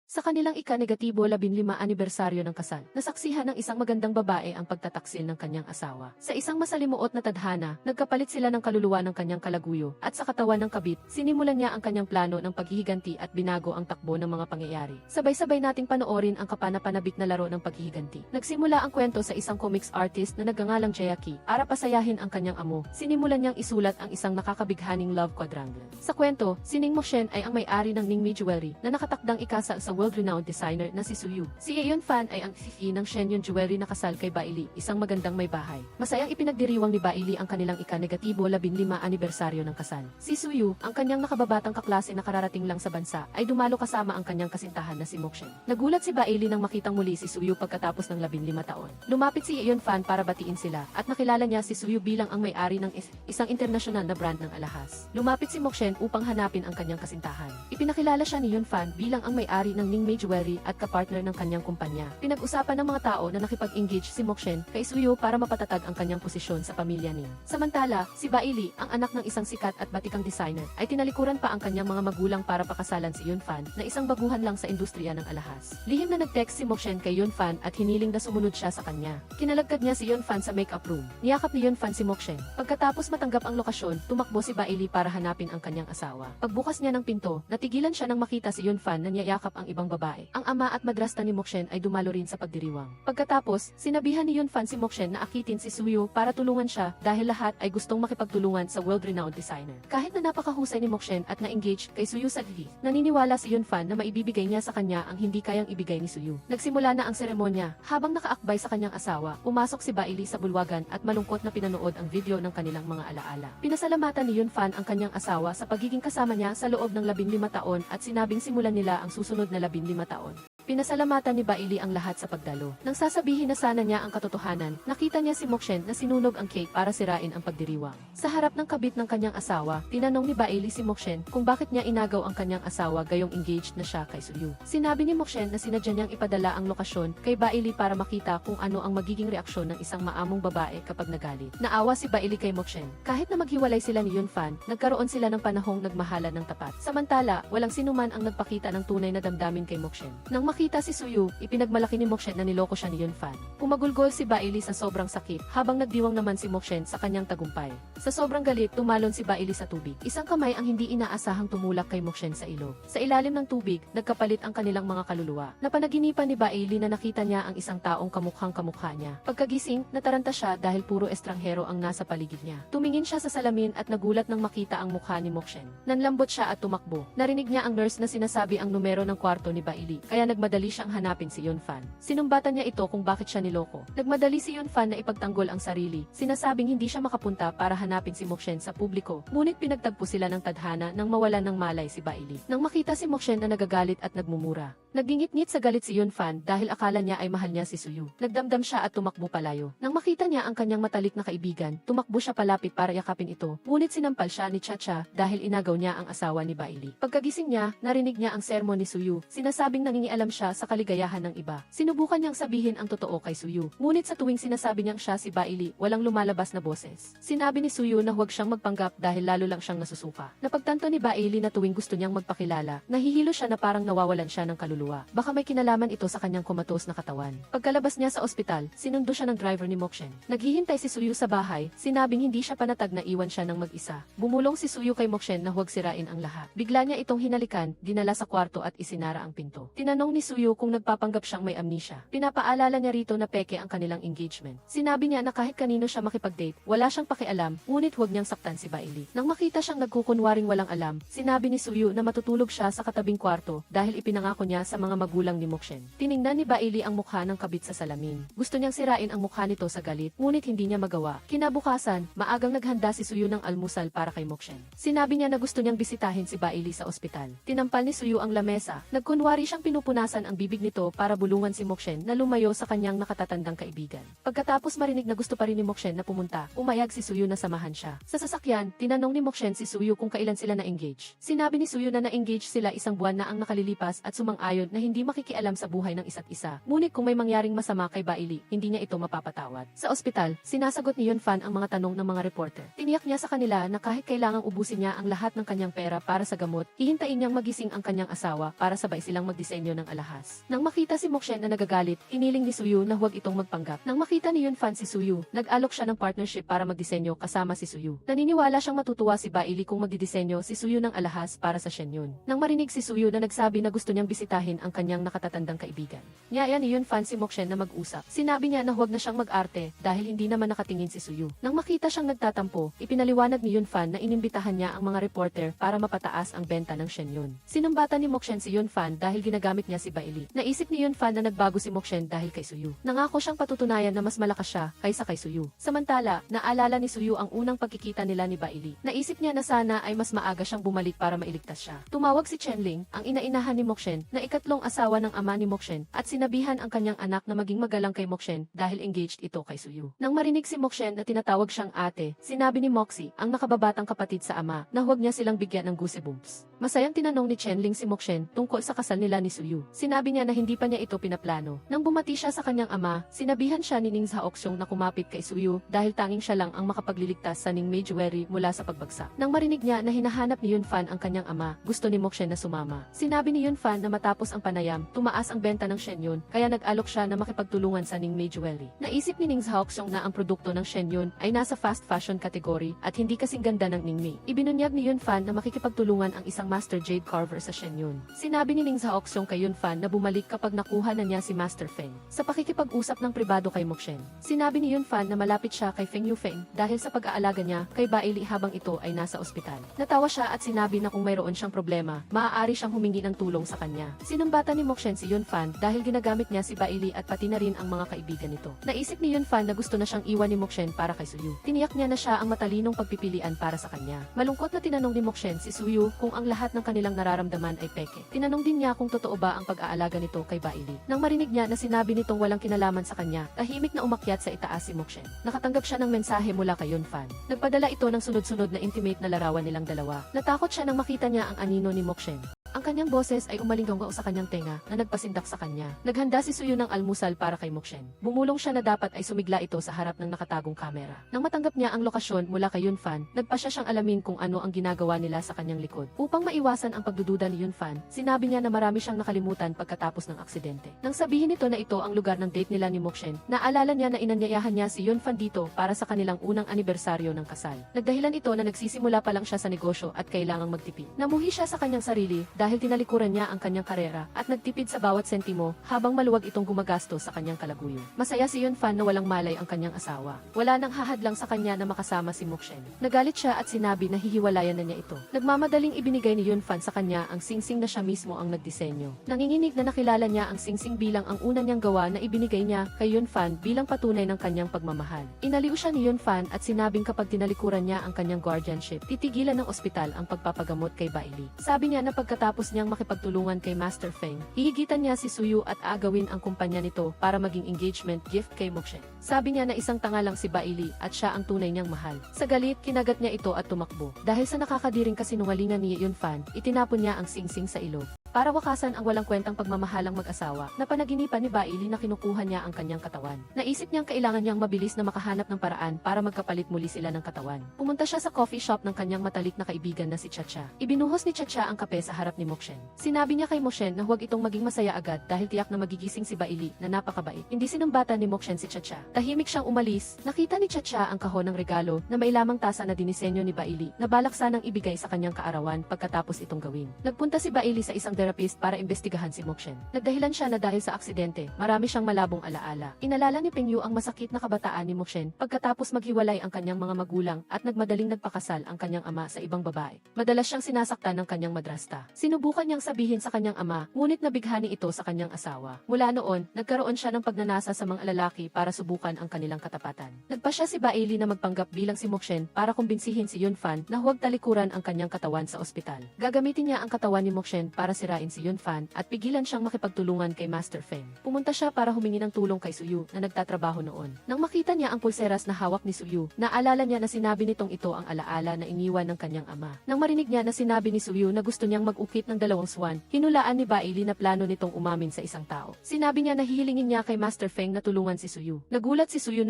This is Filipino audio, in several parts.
Sa kanilang ika-negatibo 15 anibersaryo ng kasal, nasaksihan ng isang magandang babae ang pagtataksil ng kanyang asawa. Sa isang masalimuot na tadhana, nagkapalit sila ng kaluluwa ng kanyang kalaguyo, at sa katawan ng kabit, sinimulan niya ang kanyang plano ng paghihiganti at binago ang takbo ng mga pangyayari. Sabay-sabay nating panoorin ang kapanapanabik na laro ng paghihiganti. Nagsimula ang kwento sa isang comics artist na nagngangalang Jayaki. Para pasayahin ang kanyang amo, sinimulan niyang isulat ang isang nakakabighaning love quadrangle. Sa kwento, si Ning Mokshen ay ang may-ari ng Ningmi Jewelry na nakatakdang ikasal sa world-renowned designer na si Suyu. Si Yeon Fan ay ang fifi ng Shenyun Jewelry na kasal kay Bailey, isang magandang may bahay. Masayang ipinagdiriwang ni Bailey ang kanilang ika-negatibo 15 anibersaryo ng kasal. Si Suyu, ang kanyang nakababatang kaklase na kararating lang sa bansa, ay dumalo kasama ang kanyang kasintahan na si Mokshen. Nagulat si Bailey nang makitang muli si Suyu pagkatapos ng 15 taon. Lumapit si Yeon Fan para batiin sila, at nakilala niya si Suyu bilang ang may-ari ng isang internasyonal na brand ng alahas. Lumapit si Mokshen upang hanapin ang kanyang kasintahan. Ipinakilala siya ni Yeon Fan bilang ang may-ari ng Ningmei Jewelry at kapartner ng kanyang kumpanya. Pinag-usapan ng mga tao na nakipag-engage si Mokshen kay Suyu para mapatatag ang kanyang posisyon sa pamilya Ning. Samantala, si Bailey, ang anak ng isang sikat at batikang designer, ay tinalikuran pa ang kanyang mga magulang para pakasalan si Yeon Fan na isang baguhan lang sa industriya ng alahas. Lihim na nag-text si Mokshen kay Yeon Fan at hiniling na sumunod siya sa kanya. Kinalagkad niya si Yeon Fan sa makeup room. Niyakap ni Yeon Fan si Mokshen. Pagkatapos matanggap ang lokasyon, tumakbo si Bailey para hanapin ang kanyang asawa. Pagbukas niya ng pinto, natigilan siya nang makita si Yeon Fan na niyayakap ang ibang babae. Ang ama at madrasta ni Mokshen ay dumalo rin sa pagdiriwang. Pagkatapos, sinabihan ni Yeon Fan si Mokshen na akitin si Suyu para tulungan siya dahil lahat ay gustong makipagtulungan sa world-renowned designer. Kahit na napakahusay ni Mokshen at na-engage kay Suyu sa dili, naniniwala si Yeon Fan na maibibigay niya sa kanya ang hindi kayang ibigay ni Suyu. Nagsimula na ang seremonya. Habang nakaakbay sa kanyang asawa, pumasok si Bailey sa bulwagan at malungkot na pinanood ang video ng kanilang mga alaala. Pinasalamatan ni Yeon Fan ang kanyang asawa sa pagiging kasama niya sa loob ng 15 taon at sinabing simulan nila ang susunod na 15 taon. Pinasalamatan ni Bailey ang lahat sa pagdalo. Nang sasabihin na sana niya ang katotohanan, nakita niya si Mokshen na sinunog ang cake para sirain ang pagdiriwang. Sa harap ng kabit ng kanyang asawa, tinanong ni Bailey si Mokshen kung bakit niya inagaw ang kanyang asawa gayong engaged na siya kay Suyu. Sinabi ni Mokshen na sinadya niyang ipadala ang lokasyon kay Bailey para makita kung ano ang magiging reaksyon ng isang maamong babae kapag nagalit. Naawa si Bailey kay Mokshen. Kahit na maghiwalay sila ni Yeon Fan, nagkaroon sila ng panahong nagmahalan ng tapat. Samantala, walang sinuman ang nagpakita ng tunay na damdamin kay Mokshen. Nang makita si Suyu, ipinagmalaki ni Mokshen na niloko siya ni Yeon Fan. Pumagulgol si Bailey sa sobrang sakit, habang nagdiwang naman si Mokshen sa kanyang tagumpay. Sa sobrang galit, tumalon si Bailey sa tubig. Isang kamay ang hindi inaasahang tumulak kay Mokshen sa ilog. Sa ilalim ng tubig, nagkapalit ang kanilang mga kaluluwa. Napanaginipan ni Bailey na nakita niya ang isang taong kamukhang kamukha niya. Pagkagising, nataranta siya dahil puro estranghero ang nasa paligid niya. Tumingin siya sa salamin at nagulat nang makita ang mukha ni Mokshen. Nanlambot siya at tumakbo. Narinig niya ang nurse na sinasabi ang numero ng kwarto ni Bailey, kaya nagmadali siyang hanapin si Yeon Fan. Sinumbatan niya ito kung bakit siya niloko. Nagmadali si Yeon Fan na ipagtanggol ang sarili. Sinasabing hindi siya makapunta para hanapin si Mokshen sa publiko. Ngunit pinagtagpo sila ng tadhana nang mawalan ng malay si Bailey. Nang makita si Mokshen na nagagalit at nagmumura, nagingit-ngit sa galit si Yeon Fan dahil akala niya ay mahal niya si Suyu. Nagdamdam siya at tumakbo palayo. Nang makita niya ang kanyang matalik na kaibigan, tumakbo siya palapit para yakapin ito. Ngunit sinampal siya ni Chacha dahil inagaw niya ang asawa ni Bailey. Pagkagising niya, narinig niya ang sermon ni Suyu. Sinasabing nangingialam siya sa kaligayahan ng iba. Sinubukan niyang sabihin ang totoo kay Suyu. Ngunit sa tuwing sinasabi niyang siya si Bailey, walang lumalabas na boses. Sinabi ni Suyu na huwag siyang magpanggap dahil lalo lang siyang nasusuka. Napagtanto ni Bailey na tuwing gusto niyang magpakilala, nahihilo siya na parang nawawalan siya ng kaluluwa. Baka may kinalaman ito sa kanyang komatos na katawan. Pagkalabas niya sa ospital, sinundo siya ng driver ni Mokshen. Naghihintay si Suyu sa bahay, sinabing hindi siya panatag na iwan siya ng mag-isa. Bumulong si Suyu kay Mokshen na huwag sirain ang lahat. Bigla niya itong hinalikan, dinala sa kwarto at isinara ang pinto. Tinanong ni Suyu kung nagpapanggap siyang may amnesia. Pinapaalala niya rito na peke ang kanilang engagement. Sinabi niya na kahit kanino siya makipag-date, wala siyang pakialam, ngunit huwag niyang saktan si Bailey. Nang makita siyang nagkukunwaring walang alam, sinabi ni Suyu na matutulog siya sa katabing kwarto dahil ipinangako niya sa mga magulang ni Mokshen. Tiningnan ni Bailey ang mukha ng kabit sa salamin. Gusto niyang sirain ang mukha nito sa galit, ngunit hindi niya magawa. Kinabukasan, maagang naghanda si Suyu ng almusal para kay Mokshen. Sinabi niya na gusto niyang bisitahin si Bailey sa ospital. Tinampal ni Suyu ang lamesa. Nagkunwari siyang pinupunasan ang bibig nito para bulungan si Mokshen na lumayo sa kanyang nakatatandang kaibigan. Pagkatapos marinig na gusto pa rin ni Mokshen na pumunta, umayag si Suyu na samahan siya. Sa sasakyan, tinanong ni Mokshen si Suyu kung kailan sila na-engage. Sinabi ni Suyu na na-engage sila isang buwan na ang nakalilipas at sumang-ayon nagsang-ayon na hindi makikialam sa buhay ng isa't isa. Ngunit kung may mangyaring masama kay Bailey, hindi niya ito mapapatawad. Sa ospital, sinasagot ni Yunfan ang mga tanong ng mga reporter. Tiniyak niya sa kanila na kahit kailangang ubusin niya ang lahat ng kanyang pera para sa gamot, hihintayin niyang magising ang kanyang asawa para sabay silang magdisenyo ng alahas. Nang makita si Mokshen na nagagalit, hiniling ni Suyu na huwag itong magpanggap. Nang makita ni Yunfan si Suyu, nag-alok siya ng partnership para magdisenyo kasama si Suyu. Naniniwala siyang matutuwa si Bailey kung magdidisenyo si Suyu ng alahas para sa Shenyun. Nang marinig si Suyu na nagsabi na gusto niyang bisitahin ang kanyang nakatatandang kaibigan, niyaya ni Yunfan si Mokshen na mag-usap. Sinabi niya na huwag na siyang mag-arte dahil hindi naman nakatingin si Suyu. Nang makita siyang nagtatampo, ipinaliwanag ni Yunfan na inimbitahan niya ang mga reporter para mapataas ang benta ng Shenyun. Sinumbatan ni Mokshen si Yunfan dahil ginagamit niya si Bailey. Naisip ni Yunfan na nagbago si Mokshen dahil kay Suyu. Nangako siyang patutunayan na mas malakas siya kaysa kay Suyu. Samantala, naalala ni Suyu ang unang pagkikita nila ni Bailey. Naisip niya na sana ay mas maaga siyang bumalik para mailigtas siya. Tumawag si Chenling, ang ina-inahan ni Mokshen, na ikatlong asawa ng ama ni Mokshen, at sinabihan ang kanyang anak na maging magalang kay Mokshen dahil engaged ito kay Suyu. Nang marinig si Mokshen na tinatawag siyang ate, sinabi ni Moxie, ang nakababatang kapatid sa ama, na huwag niya silang bigyan ng goosebumps. Masayang tinanong ni Chenling si Mokshen tungkol sa kasal nila ni Suyu. Sinabi niya na hindi pa niya ito pinaplano. Nang bumati siya sa kanyang ama, sinabihan siya ni Ning Zhaoxong na kumapit kay Suyu dahil tanging siya lang ang makapagliligtas sa Ningmei Jewelry mula sa pagbagsak. Nang marinig niya na hinahanap ni Yunfan ang kanyang ama, gusto ni Mokshen na sumama. Sinabi ni Yunfan na matapos ang panayam, tumaas ang benta ng Shenyun, kaya nag-alok siya na makipagtulungan sa Ningmei Jewelry. Naisip ni Ning Zhaoxong na ang produkto ng Shenyun ay nasa fast fashion category at hindi kasing ganda ng Ningmei. Ibinunyag ni Yunfan na makikipagtulungan ang isang master jade carver sa Shenyun. Sinabi ni Ning Zhaoxong kay Yunfan na bumalik kapag nakuha na niya si Master Feng. Sa pakikipag-usap ng pribado kay Mokshen, sinabi ni Yunfan na malapit siya kay Feng Yufeng dahil sa pag-aalaga niya kay Bailey habang ito ay nasa ospital. Natawa siya at sinabi na kung mayroon siyang problema, maaari siyang humingi ng tulong sa kanya. Sinumbatan ni Mokshen si Yunfan dahil ginagamit niya si Bailey at pati na rin ang mga kaibigan nito. Naisip ni Yunfan na gusto na siyang iwan ni Mokshen para kay Suyu. Tiniyak niya na siya ang matalinong pagpipilian para sa kanya. Malungkot na tinanong ni Mokshen si Suyu kung ang lahat ng kanilang nararamdaman ay peke. Tinanong din niya kung totoo ba ang pag-aalaga nito kay Bailey. Nang marinig niya na sinabi nitong walang kinalaman sa kanya, tahimik na umakyat sa itaas si Mokshen. Nakatanggap siya ng mensahe mula kay Yunfan. Nagpadala ito ng sunod-sunod na intimate na larawan nilang dalawa. Natakot siya nang makita niya ang anino ni Mokshen. Ang kanyang boses ay umalinggaw sa kanyang tenga na nagpasindak sa kanya. Naghanda si Suyu ng almusal para kay Mokshen. Bumulong siya na dapat ay sumigla ito sa harap ng nakatagong kamera. Nang matanggap niya ang lokasyon mula kay Yunfan, nagpasya siyang alamin kung ano ang ginagawa nila sa kanyang likod. Upang maiwasan ang pagdududa ni Yunfan, sinabi niya na marami siyang nakalimutan pagkatapos ng aksidente. Nang sabihin nito na ito ang lugar ng date nila ni Mokshen, naalala niya na inanyayahan niya si Yunfan dito para sa kanilang unang anibersaryo ng kasal. Nagdahilan ito na nagsisimula pa lang siya sa negosyo at kailangang magtipid. Namuhi siya sa kanyang sarili dahil tinalikuran niya ang kanyang karera at nagtipid sa bawat sentimo habang maluwag itong gumagasto sa kanyang kalaguyo. Masaya si Yunfan na walang malay ang kanyang asawa. Wala nang hahadlang sa kanya na makasama si Mokshen. Nagalit siya at sinabi na hihiwalayan na niya ito. Nagmamadaling ibinigay ni Yunfan sa kanya ang singsing na siya mismo ang nagdisenyo. Nanginginig na nakilala niya ang singsing bilang ang una niyang gawa na ibinigay niya kay Yunfan bilang patunay ng kanyang pagmamahal. Inaliw siya ni Yunfan at sinabing kapag tinalikuran niya ang kanyang guardianship, titigilan ng ospital ang pagpapagamot kay Bailey. Sabi niya na pagkatapos niyang makipagtulungan kay Master Feng, hihigitan niya si Suyu at agawin ang kumpanya nito para maging engagement gift kay Mokshen. Sabi niya na isang tanga lang si Bailey at siya ang tunay niyang mahal. Sa galit, kinagat niya ito at tumakbo. Dahil sa nakakadiring kasinungalingan ni Yunfan, itinapon niya ang singsing sa ilog. Para wakasan ang walang kwentang pagmamahalang mag-asawa, napanaginipan ni Bailey na kinukuha niya ang kanyang katawan. Naisip niyang kailangan niyang mabilis na makahanap ng paraan para magkapalit muli sila ng katawan. Pumunta siya sa coffee shop ng kanyang matalik na kaibigan na si Chacha. Ibinuhos ni Chacha ang kape sa harap ni Mokshen. Sinabi niya kay Mokshen na huwag itong maging masaya agad dahil tiyak na magigising si Bailey na napakabait. Hindi sinumbatan ni Mokshen si Chacha. Tahimik siyang umalis. Nakita ni Chacha ang kahon ng regalo na may lamang tasa na dinisenyo ni Bailey na balak sanang ibigay sa kanyang kaarawan pagkatapos itong gawin. Nagpunta si Bailey sa isang therapist para imbestigahan si Mokshen. Nagdahilan siya na dahil sa aksidente, marami siyang malabong alaala. Inalala ni Pengyu ang masakit na kabataan ni Mokshen pagkatapos maghiwalay ang kanyang mga magulang at nagmadaling nagpakasal ang kanyang ama sa ibang babae. Madalas siyang sinasaktan ng kanyang madrasta. Sinubukan niyang sabihin sa kanyang ama, ngunit nabighani ito sa kanyang asawa. Mula noon, nagkaroon siya ng pagnanasa sa mga lalaki para subukan ang kanilang katapatan. Nagpasya si Bailey na magpanggap bilang si Mokshen para kumbinsihin si Yunfan na huwag talikuran ang kanyang katawan sa ospital. Gagamitin niya ang katawan ni Mokshen para sirain sirain si Yunfan at pigilan siyang makipagtulungan kay Master Feng. Pumunta siya para humingi ng tulong kay Suyu na nagtatrabaho noon. Nang makita niya ang pulseras na hawak ni Suyu, naalala niya na sinabi nitong ito ang alaala na iniwan ng kanyang ama. Nang marinig niya na sinabi ni Suyu na gusto niyang mag-ukit ng 2 swan, hinulaan ni Bailey na plano nitong umamin sa isang tao. Sinabi niya na hihilingin niya kay Master Feng na tulungan si Suyu. Nagulat si Suyu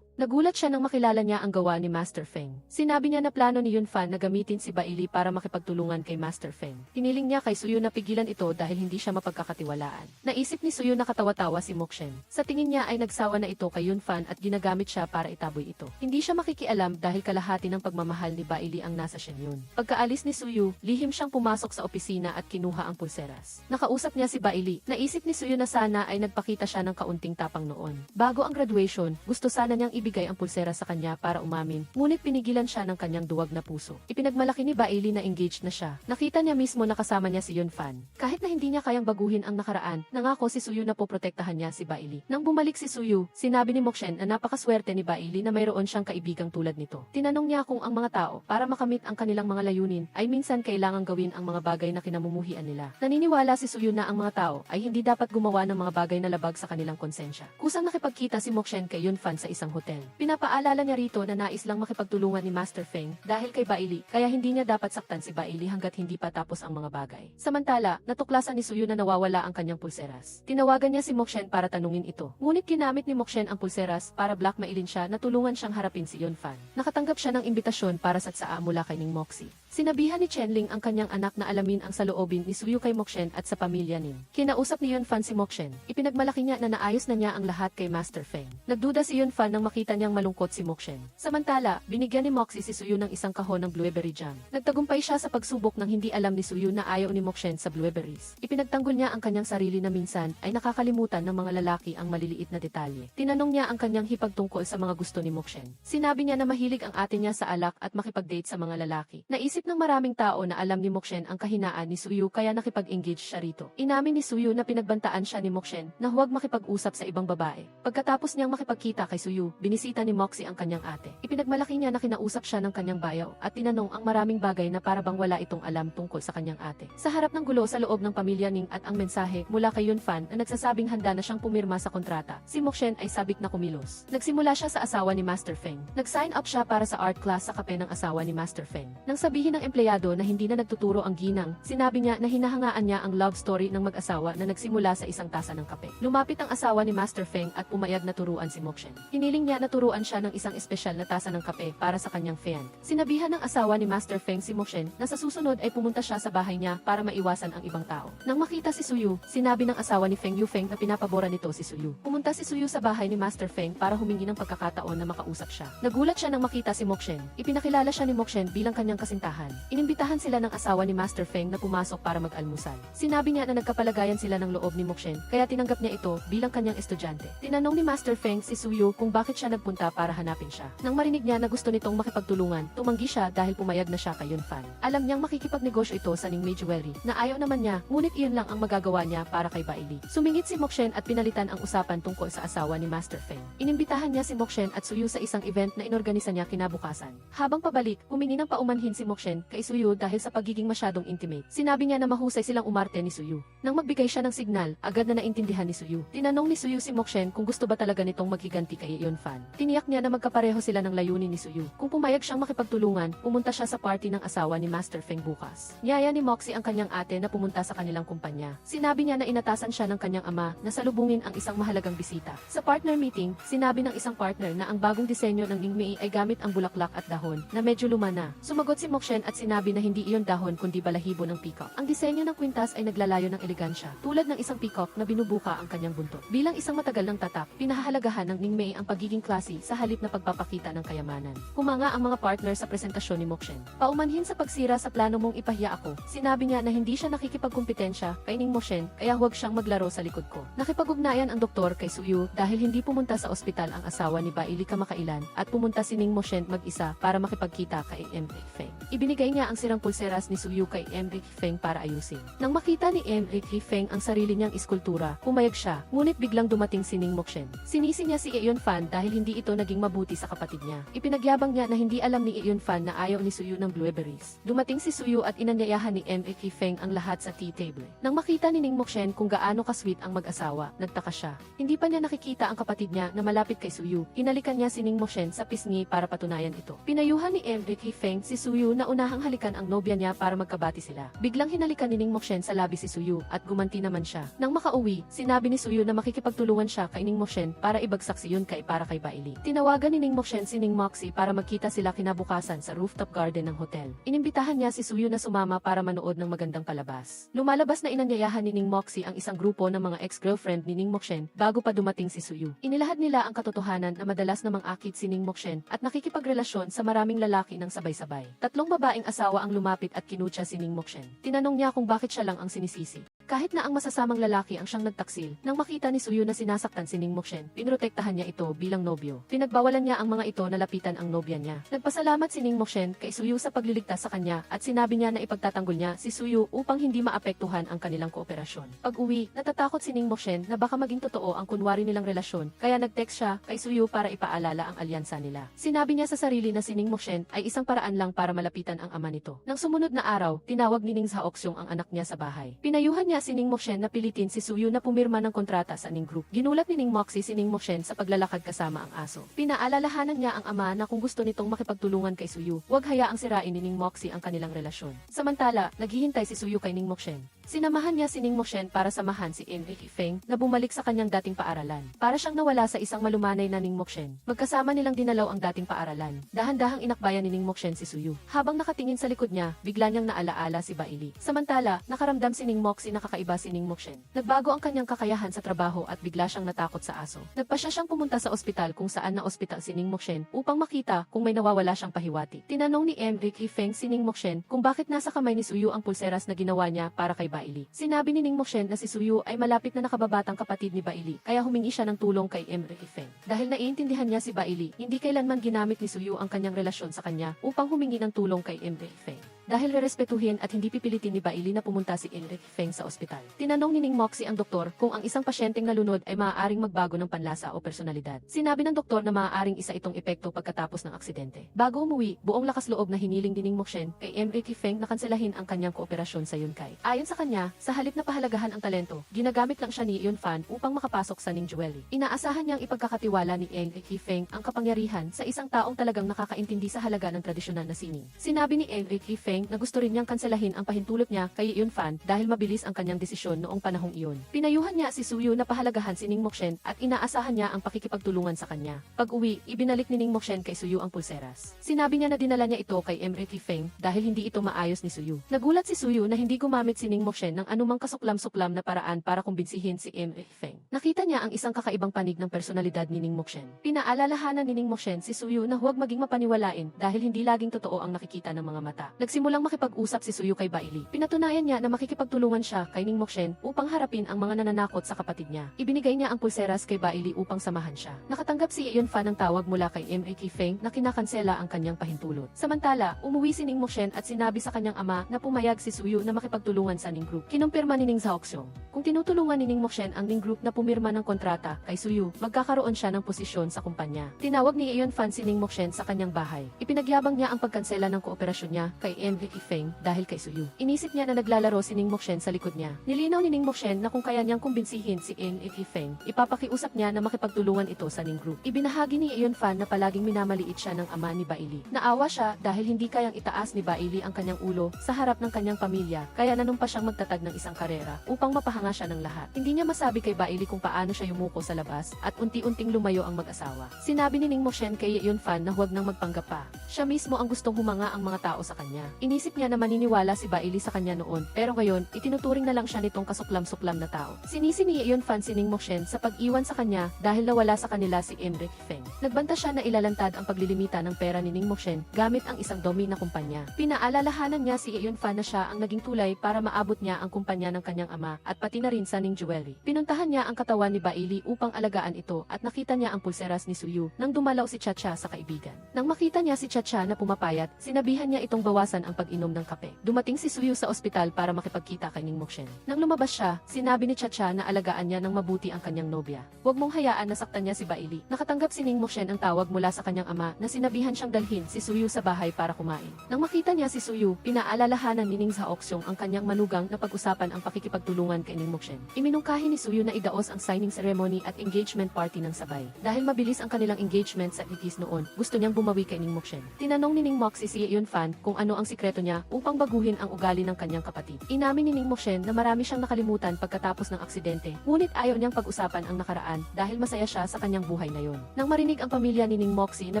Nagulat siya nang makilala niya ang gawa ni Master Feng. Sinabi niya na plano ni Yunfan na gamitin si Bailey para makipagtulungan kay Master Feng. Hiniling niya kay Suyu na pigilan ito dahil hindi siya mapagkakatiwalaan. Naisip ni Suyu na katawa-tawa si Mokshen. Sa tingin niya ay nagsawa na ito kay Yunfan at ginagamit siya para itaboy ito. Hindi siya makikialam dahil kalahati ng pagmamahal ni Bailey ang nasa siya yun. Pagkaalis ni Suyu, lihim siyang pumasok sa opisina at kinuha ang pulseras. Nakausap niya si Bailey. Naisip ni Suyu na sana ay nagpakita siya ng kaunting tapang noon. Bago ang graduation, gusto sana niyang ibigay ang pulsera sa kanya para umamin, ngunit pinigilan siya ng kanyang duwag na puso. Ipinagmalaki ni Bailey na engaged na siya. Nakita niya mismo na kasama niya si Yunfan. Kahit na hindi niya kayang baguhin ang nakaraan, nangako si Suyu na poprotektahan niya si Bailey. Nang bumalik si Suyu, sinabi ni Mokshen na napakaswerte ni Bailey na mayroon siyang kaibigang tulad nito. Tinanong niya kung ang mga tao, para makamit ang kanilang mga layunin, ay minsan kailangang gawin ang mga bagay na kinamumuhian nila. Naniniwala si Suyu na ang mga tao ay hindi dapat gumawa ng mga bagay na labag sa kanilang konsensya. Kusang nakipagkita si Mokshen kay Yunfan sa isang hotel. Pinapaalala niya rito na nais lang makipagtulungan ni Master Feng dahil kay Bailey, kaya hindi niya dapat saktan si Bailey hanggat hindi pa tapos ang mga bagay. Samantala, natuklasan ni Suyu na nawawala ang kanyang pulseras. Tinawagan niya si Mokshen para tanungin ito. Ngunit ginamit ni Mokshen ang pulseras para blackmailin siya na tulungan siyang harapin si Yunfan. Nakatanggap siya ng imbitasyon para sa tsaa mula kay Ning Moxie. Sinabihan ni Chenling ang kanyang anak na alamin ang saloobin ni Suyu kay Mokshen at sa pamilya Ning. Kinausap ni Yunfan si Mokshen. Ipinagmalaki niya na naayos na niya ang lahat kay Master Feng. Nagduda si Yunfan nang makita niyang malungkot si Mokshen. Samantala, binigyan ni Moxie si Suyu ng isang kahon ng blueberry jam. Nagtagumpay siya sa pagsubok nang hindi alam ni Suyu na ayaw ni Mokshen sa blueberries. Ipinagtanggol niya ang kanyang sarili na minsan ay nakakalimutan ng mga lalaki ang maliliit na detalye. Tinanong niya ang kanyang hipag tungkol sa mga gusto ni Mokshen. Sinabi niya na mahilig ang ate niya sa alak at makipag-date sa mga lalaki. Naisip ng maraming tao na alam ni Mokshen ang kahinaan ni Suyu kaya nakipag-engage siya rito. Inamin ni Suyu na pinagbantaan siya ni Mokshen na huwag makipag-usap sa ibang babae. Pagkatapos niyang makipagkita kay Suyu, binisita ni Moxie ang kanyang ate. Ipinagmalaki niya na kinausap siya ng kanyang bayaw at tinanong ang maraming bagay na para bang wala itong alam tungkol sa kanyang ate. Sa harap ng gulo sa loob ng pamilya Ning at ang mensahe mula kay Yunfan na nagsasabing handa na siyang pumirma sa kontrata, si Mokshen ay sabik na kumilos. Nagsimula siya sa asawa ni Master Feng. Nag-sign up siya para sa art class sa kape ng asawa ni Master Feng. Nang sabihin ng empleyado na hindi na nagtuturo ang ginang, sinabi niya na hinahangaan niya ang love story ng mag-asawa na nagsimula sa isang tasa ng kape. Lumapit ang asawa ni Master Feng at pumayag na turuan si Mokshen. Hiniling niya na turuan siya ng isang espesyal na tasa ng kape para sa kanyang fiancé. Sinabihan ng asawa ni Master Feng si Mokshen na sa susunod ay pumunta siya sa bahay niya para maiwasan ang ibang tao. Nang makita si Suyu, sinabi ng asawa ni Feng Yufeng na pinapabora nito si Suyu. Pumunta si Suyu sa bahay ni Master Feng para humingi ng pagkakataon na makausap siya. Nagulat siya nang makita si Mokshen. Ipinakilala siya ni Mokshen bilang kanyang kasintahan. Inimbitahan sila ng asawa ni Master Feng na pumasok para mag-almusal. Sinabi niya na nagkapalagayan sila ng loob ni Mokshen, kaya tinanggap niya ito bilang kanyang estudyante. Tinanong ni Master Feng si Suyu kung bakit siya nagpunta para hanapin siya. Nang marinig niya na gusto nitong makipagtulungan, tumanggi siya dahil pumayag na siya kay Yunfan. Alam niyang makikipagnegosyo ito sa Ning Mei Jewelry, na ayaw naman niya, ngunit iyon lang ang magagawa niya para kay Bailey. Sumingit si Mokshen at pinalitan ang usapan tungkol sa asawa ni Master Feng. Inimbitahan niya si Mokshen at Suyu sa isang event na inorganisa niya kinabukasan. Habang pabalik, humingi ng paumanhin si Mokshen kay Suyu dahil sa pagiging masyadong intimate. Sinabi niya na mahusay silang umarte ni Suyu. Nang magbigay siya ng signal, agad na naintindihan ni Suyu. Tinanong ni Suyu si Mokshen kung gusto ba talaga nitong maghiganti kay Yunfan. Tiniyak niya na magkapareho sila ng layunin ni Suyu. Kung pumayag siyang makipagtulungan, pumunta siya sa party ng asawa ni Master Feng bukas. Niyaya ni Moxie ang kanyang ate na pumunta sa kanilang kumpanya. Sinabi niya na inatasan siya ng kanyang ama na salubungin ang isang mahalagang bisita. Sa partner meeting, sinabi ng isang partner na ang bagong disenyo ng Ning Mei ay gamit ang bulaklak at dahon na medyo luma na. Sumagot si Mokshen at sinabi na hindi iyon dahon kundi balahibo ng peacock. Ang disenyo ng kwintas ay naglalayo ng elegansya, tulad ng isang peacock na binubuka ang kanyang buntot. Bilang isang matagal ng tatak, pinahahalagahan ng Ning Mei ang pagiging classy sa halip na pagpapakita ng kayamanan. Humanga ang mga partner sa presentasyon ni Mokshen. Paumanhin sa pagsira sa plano mong ipahiya ako, sinabi niya na hindi siya nakikipagkumpetensya kay Ning Mokshen kaya huwag siyang maglaro sa likod ko. Nakipag-ugnayan ang doktor kay Suyu dahil hindi pumunta sa ospital ang asawa ni Bailey kamakailan at pumunta si Ning Mokshen mag-isa para makipagkita kay Emric Feng. Ibinigay niya ang sirang pulseras ni Suyu kay Emric Feng para ayusin. Nang makita ni Emric Feng ang sarili niyang iskultura, pumayag siya, ngunit biglang dumating si Ning Mokshen. Sinisi niya si Yunfan dahil hindi ito naging mabuti sa kapatid niya. Ipinagyabang niya na hindi alam ni Yun Fan na ayaw ni Suyu ng blueberries. Dumating si Suyu at inanyayahan ni M.A.K. Feng ang lahat sa tea table. Nang makita ni Ning Mokshen kung gaano ka-sweet ang mag-asawa, nagtaka siya. Hindi pa niya nakikita ang kapatid niya na malapit kay Suyu. Hinalikan niya si Ning Mokshen sa pisngi para patunayan ito. Pinayuhan ni M.A.K. Feng si Suyu na unahang halikan ang nobya niya para magkabati sila. Biglang hinalikan ni Ning Mokshen sa labi si Suyu at gumanti naman siya. Nang makauwi, sinabi ni Suyu na makikipagtulungan siya kay Ning Mokshen para ibagsak si Yun Kai para kay Bailey. Tinawagan ni Ning Mokshen si Ning Moxie para magkita sila kinabukasan sa rooftop garden ng hotel. Inimbitahan niya si Suyu na sumama para manood ng magandang palabas. Lumalabas na inanyayahan ni Ning Moxie ang isang grupo ng mga ex-girlfriend ni Ning Mokshen bago pa dumating si Suyu. Inilahad nila ang katotohanan na madalas namang akit si Ning Mokshen at nakikipagrelasyon sa maraming lalaki ng sabay-sabay. Tatlong babaeng asawa ang lumapit at kinutya si Ning Mokshen. Tinanong niya kung bakit siya lang ang sinisisi. Kahit na ang masasamang lalaki ang siyang nagtaksil, nang makita ni Suyu na sinasaktan si Ning Mokshen, pinrotektahan niya ito bilang nobyo. Pinagbawalan niya ang mga ito na lapitan ang nobya niya. Nagpasalamat si Ning Mokshen kay Suyu sa pagliligtas sa kanya at sinabi niya na ipagtatanggol niya si Suyu upang hindi maapektuhan ang kanilang kooperasyon. Pag-uwi, natatakot si Ning Mokshen na baka maging totoo ang kunwari nilang relasyon, kaya nag-text siya kay Suyu para ipaalala ang alyansa nila. Sinabi niya sa sarili na si Ning Mokshen ay isang paraan lang para malapitan ang ama nito. Nang sumunod na araw, tinawag ni Ning Zaoksyong ang anak niya sa bahay. Pinayuhan niya si Ning Mokshen na pilitin si Suyu na pumirma ng kontrata sa Ning Group. Ginulat ni Ning Moxie si Ning Mokshen sa paglalakad kasama ang aso. Pinaalalahanan niya ang ama na kung gusto nitong makipagtulungan kay Suyu, huwag hayaang sirain ni Ning Moxie ang kanilang relasyon. Samantala, naghihintay si Suyu kay Ning Mokshen. Sinamahan niya si Ning Mokshen para samahan si M.A.K. Feng na bumalik sa kanyang dating paaralan. Para siyang nawala sa isang malumanay na Ning Mokshen. Magkasama nilang dinalaw ang dating paaralan. Dahan-dahang inakbayan ni Ning Mokshen si Suyu. Habang nakatingin sa likod niya, bigla niyang naalaala si Bailey. Samantala, nakaramdam si Ning Moxie na kakaiba si Ning Mokshen. Nagbago ang kanyang kakayahan sa trabaho at bigla siyang natakot sa aso. Nagpasya siyang pumunta sa ospital kung saan na ospital si Ning Mokshen upang makita kung may nawawala siyang pahiwati. Tinanong ni M.A.K. Feng si Ning Mokshen kung bakit nasa kamay ni Suyu ang pulseras na ginawa niya para kay Bailey. Sinabi ni Ning Mokshen na si Suyu ay malapit na nakababatang kapatid ni Bailey, kaya humingi siya ng tulong kay M.A.K. Feng. Dahil naiintindihan niya si Bailey, hindi kailanman ginamit ni Suyu ang kanyang relasyon sa kanya upang humingi ng tulong kay M.A.K. Feng. Dahil rerespetuhin at hindi pipilitin ni Bailey na pumunta si M.A.K. Feng sa ospital. Tinanong ni Ning Moxie ang doktor kung ang isang pasyenteng nalunod ay maaaring magbago ng panlasa o personalidad. Sinabi ng doktor na maaaring isa itong epekto pagkatapos ng aksidente. Bago umuwi, buong lakas loob na hiniling ni Ning Mokshen kay M.A.K. Feng na kanselahin ang kanyang kooperasyon sa Yun Kai. Ayon sa kanya, sa halip na pahalagahan ang talento, ginagamit lang siya ni Yun Fan upang makapasok sa Ning Jewelry. Inaasahan niyang ipagkakatiwala ni M.A.K. Feng ang kapangyarihan sa isang taong talagang nakakaintindi sa halaga ng tradisyonal na sining. Sinabi ni M.A.K. Feng na gusto rin niyang kanselahin ang pahintulot niya kay Yun Fan dahil mabilis ang kanyang desisyon noong panahong iyon. Pinayuhan niya si Suyu na pahalagahan si Ning Mokshen at inaasahan niya ang pakikipagtulungan sa kanya. Pag-uwi, ibinalik ni Ning Mokshen kay Suyu ang pulseras. Sinabi niya na dinala niya ito kay M.A.K. Feng dahil hindi ito maayos ni Suyu. Nagulat si Suyu na hindi gumamit si Ning Mokshen ng anumang kasuklam-suklam na paraan para kumbinsihin si M.A.K. Feng. Nakita niya ang isang kakaibang panig ng personalidad ni Ning Mokshen. Pinaalalahanan ni Ning Mokshen si Suyu na huwag maging mapaniwalain dahil hindi laging totoo ang nakikita ng mga mata. Nagsimulang makipag-usap si Suyu kay Bailey. Pinatunayan niya na makikipagtulungan siya kay Ning Mokshen upang harapin ang mga nananakot sa kapatid niya. Ibinigay niya ang pulseras kay Bailey upang samahan siya. Nakatanggap si Yun Fan ng tawag mula kay M.A.K. Feng na kinakansela ang kanyang pahintulot. Samantala, umuwi si Ning Mokshen at sinabi sa kanyang ama na pumayag si Suyu na makipagtulungan sa Ning Group. Kinumpirma ni Ning Zaoksyong. Kung tinutulungan ni Ning Mokshen ang Ning Group na pumirma ng kontrata kay Suyu, magkakaroon siya ng posisyon sa kumpanya. Tinawag ni Yun Fan si Ning Mokshen sa kanyang bahay. Ipinagyabang niya ang pagkansela ng kooperasyon niya kay M.A.K. Feng dahil kay Suyu. Inisip niya na naglalaro si Ning Mokshen sa likod niya. Nilinaw ni Ning Mokshen na kung kaya niyang kumbinsihin si M.A.K. Feng, ipapakiusap niya na makipagtulungan ito sa Ning Group. Ibinahagi ni Yun Fan na palaging minamaliit siya ng ama ni Bailey. Naawa siya dahil hindi kayang itaas ni Bailey ang kanyang ulo sa harap ng kanyang pamilya, kaya nanumpa siyang magtatag ng isang karera upang mapahanga siya ng lahat. Hindi niya masabi kay Bailey kung paano siya yumuko sa labas at unti-unting lumayo ang mag-asawa. Sinabi ni Ning Mokshen kay Yun Fan na huwag nang magpanggap pa. Siya mismo ang gustong humanga ang mga tao sa kanya. Inisip niya na maniniwala si Bailey sa kanya noon, pero ngayon, itinuturing na lang siya nitong kasuklam-suklam na tao. Sinisi ni Yun Fan si Ning Mokshen sa pag-iwan sa kanya dahil nawala sa kanila si M.A.K. Feng. Nagbanta siya na ilalantad ang paglilimita ng pera ni Ning Mokshen gamit ang isang domi na kumpanya. Pinaalalahanan niya si Yun Fan na siya ang naging tulay para maabot niya ang kumpanya ng kanyang ama at pati na rin sa Ning Jewelry. Pinuntahan niya ang katawan ni Bailey upang alagaan ito at nakita niya ang pulseras ni Suyu nang dumalaw si Chacha sa kaibigan. Nang makita niya si Chacha na pumapayat, sinabihan niya itong bawasan ang ang pag-inom ng kape. Dumating si Suyu sa ospital para makipagkita kay Ning Mokshen. Nang lumabas siya, sinabi ni Chacha na alagaan niya ng mabuti ang kanyang nobya. Huwag mong hayaan na saktan niya si Bailey. Nakatanggap si Ning Mokshen ang tawag mula sa kanyang ama na sinabihan siyang dalhin si Suyu sa bahay para kumain. Nang makita niya si Suyu, pinaalalahanan ni Ning Zaoxyong ang kanyang manugang na pag-usapan ang pakikipagtulungan kay Ning Mokshen. Iminungkahi ni Suyu na idaos ang signing ceremony at engagement party ng sabay. Dahil mabilis ang kanilang engagement sa itis noon, gusto niyang bumawi kay Ning Mokshen. Tinanong ni Ning Moxie si Yeon Fan kung ano ang sikreto niya upang baguhin ang ugali ng kanyang kapatid. Inamin ni Ning Mokshen na marami siyang nakalimutan pagkatapos ng aksidente, ngunit ayaw niyang pag-usapan ang nakaraan dahil masaya siya sa kanyang buhay na yon. Nang marinig ang pamilya ni Ning Moxie na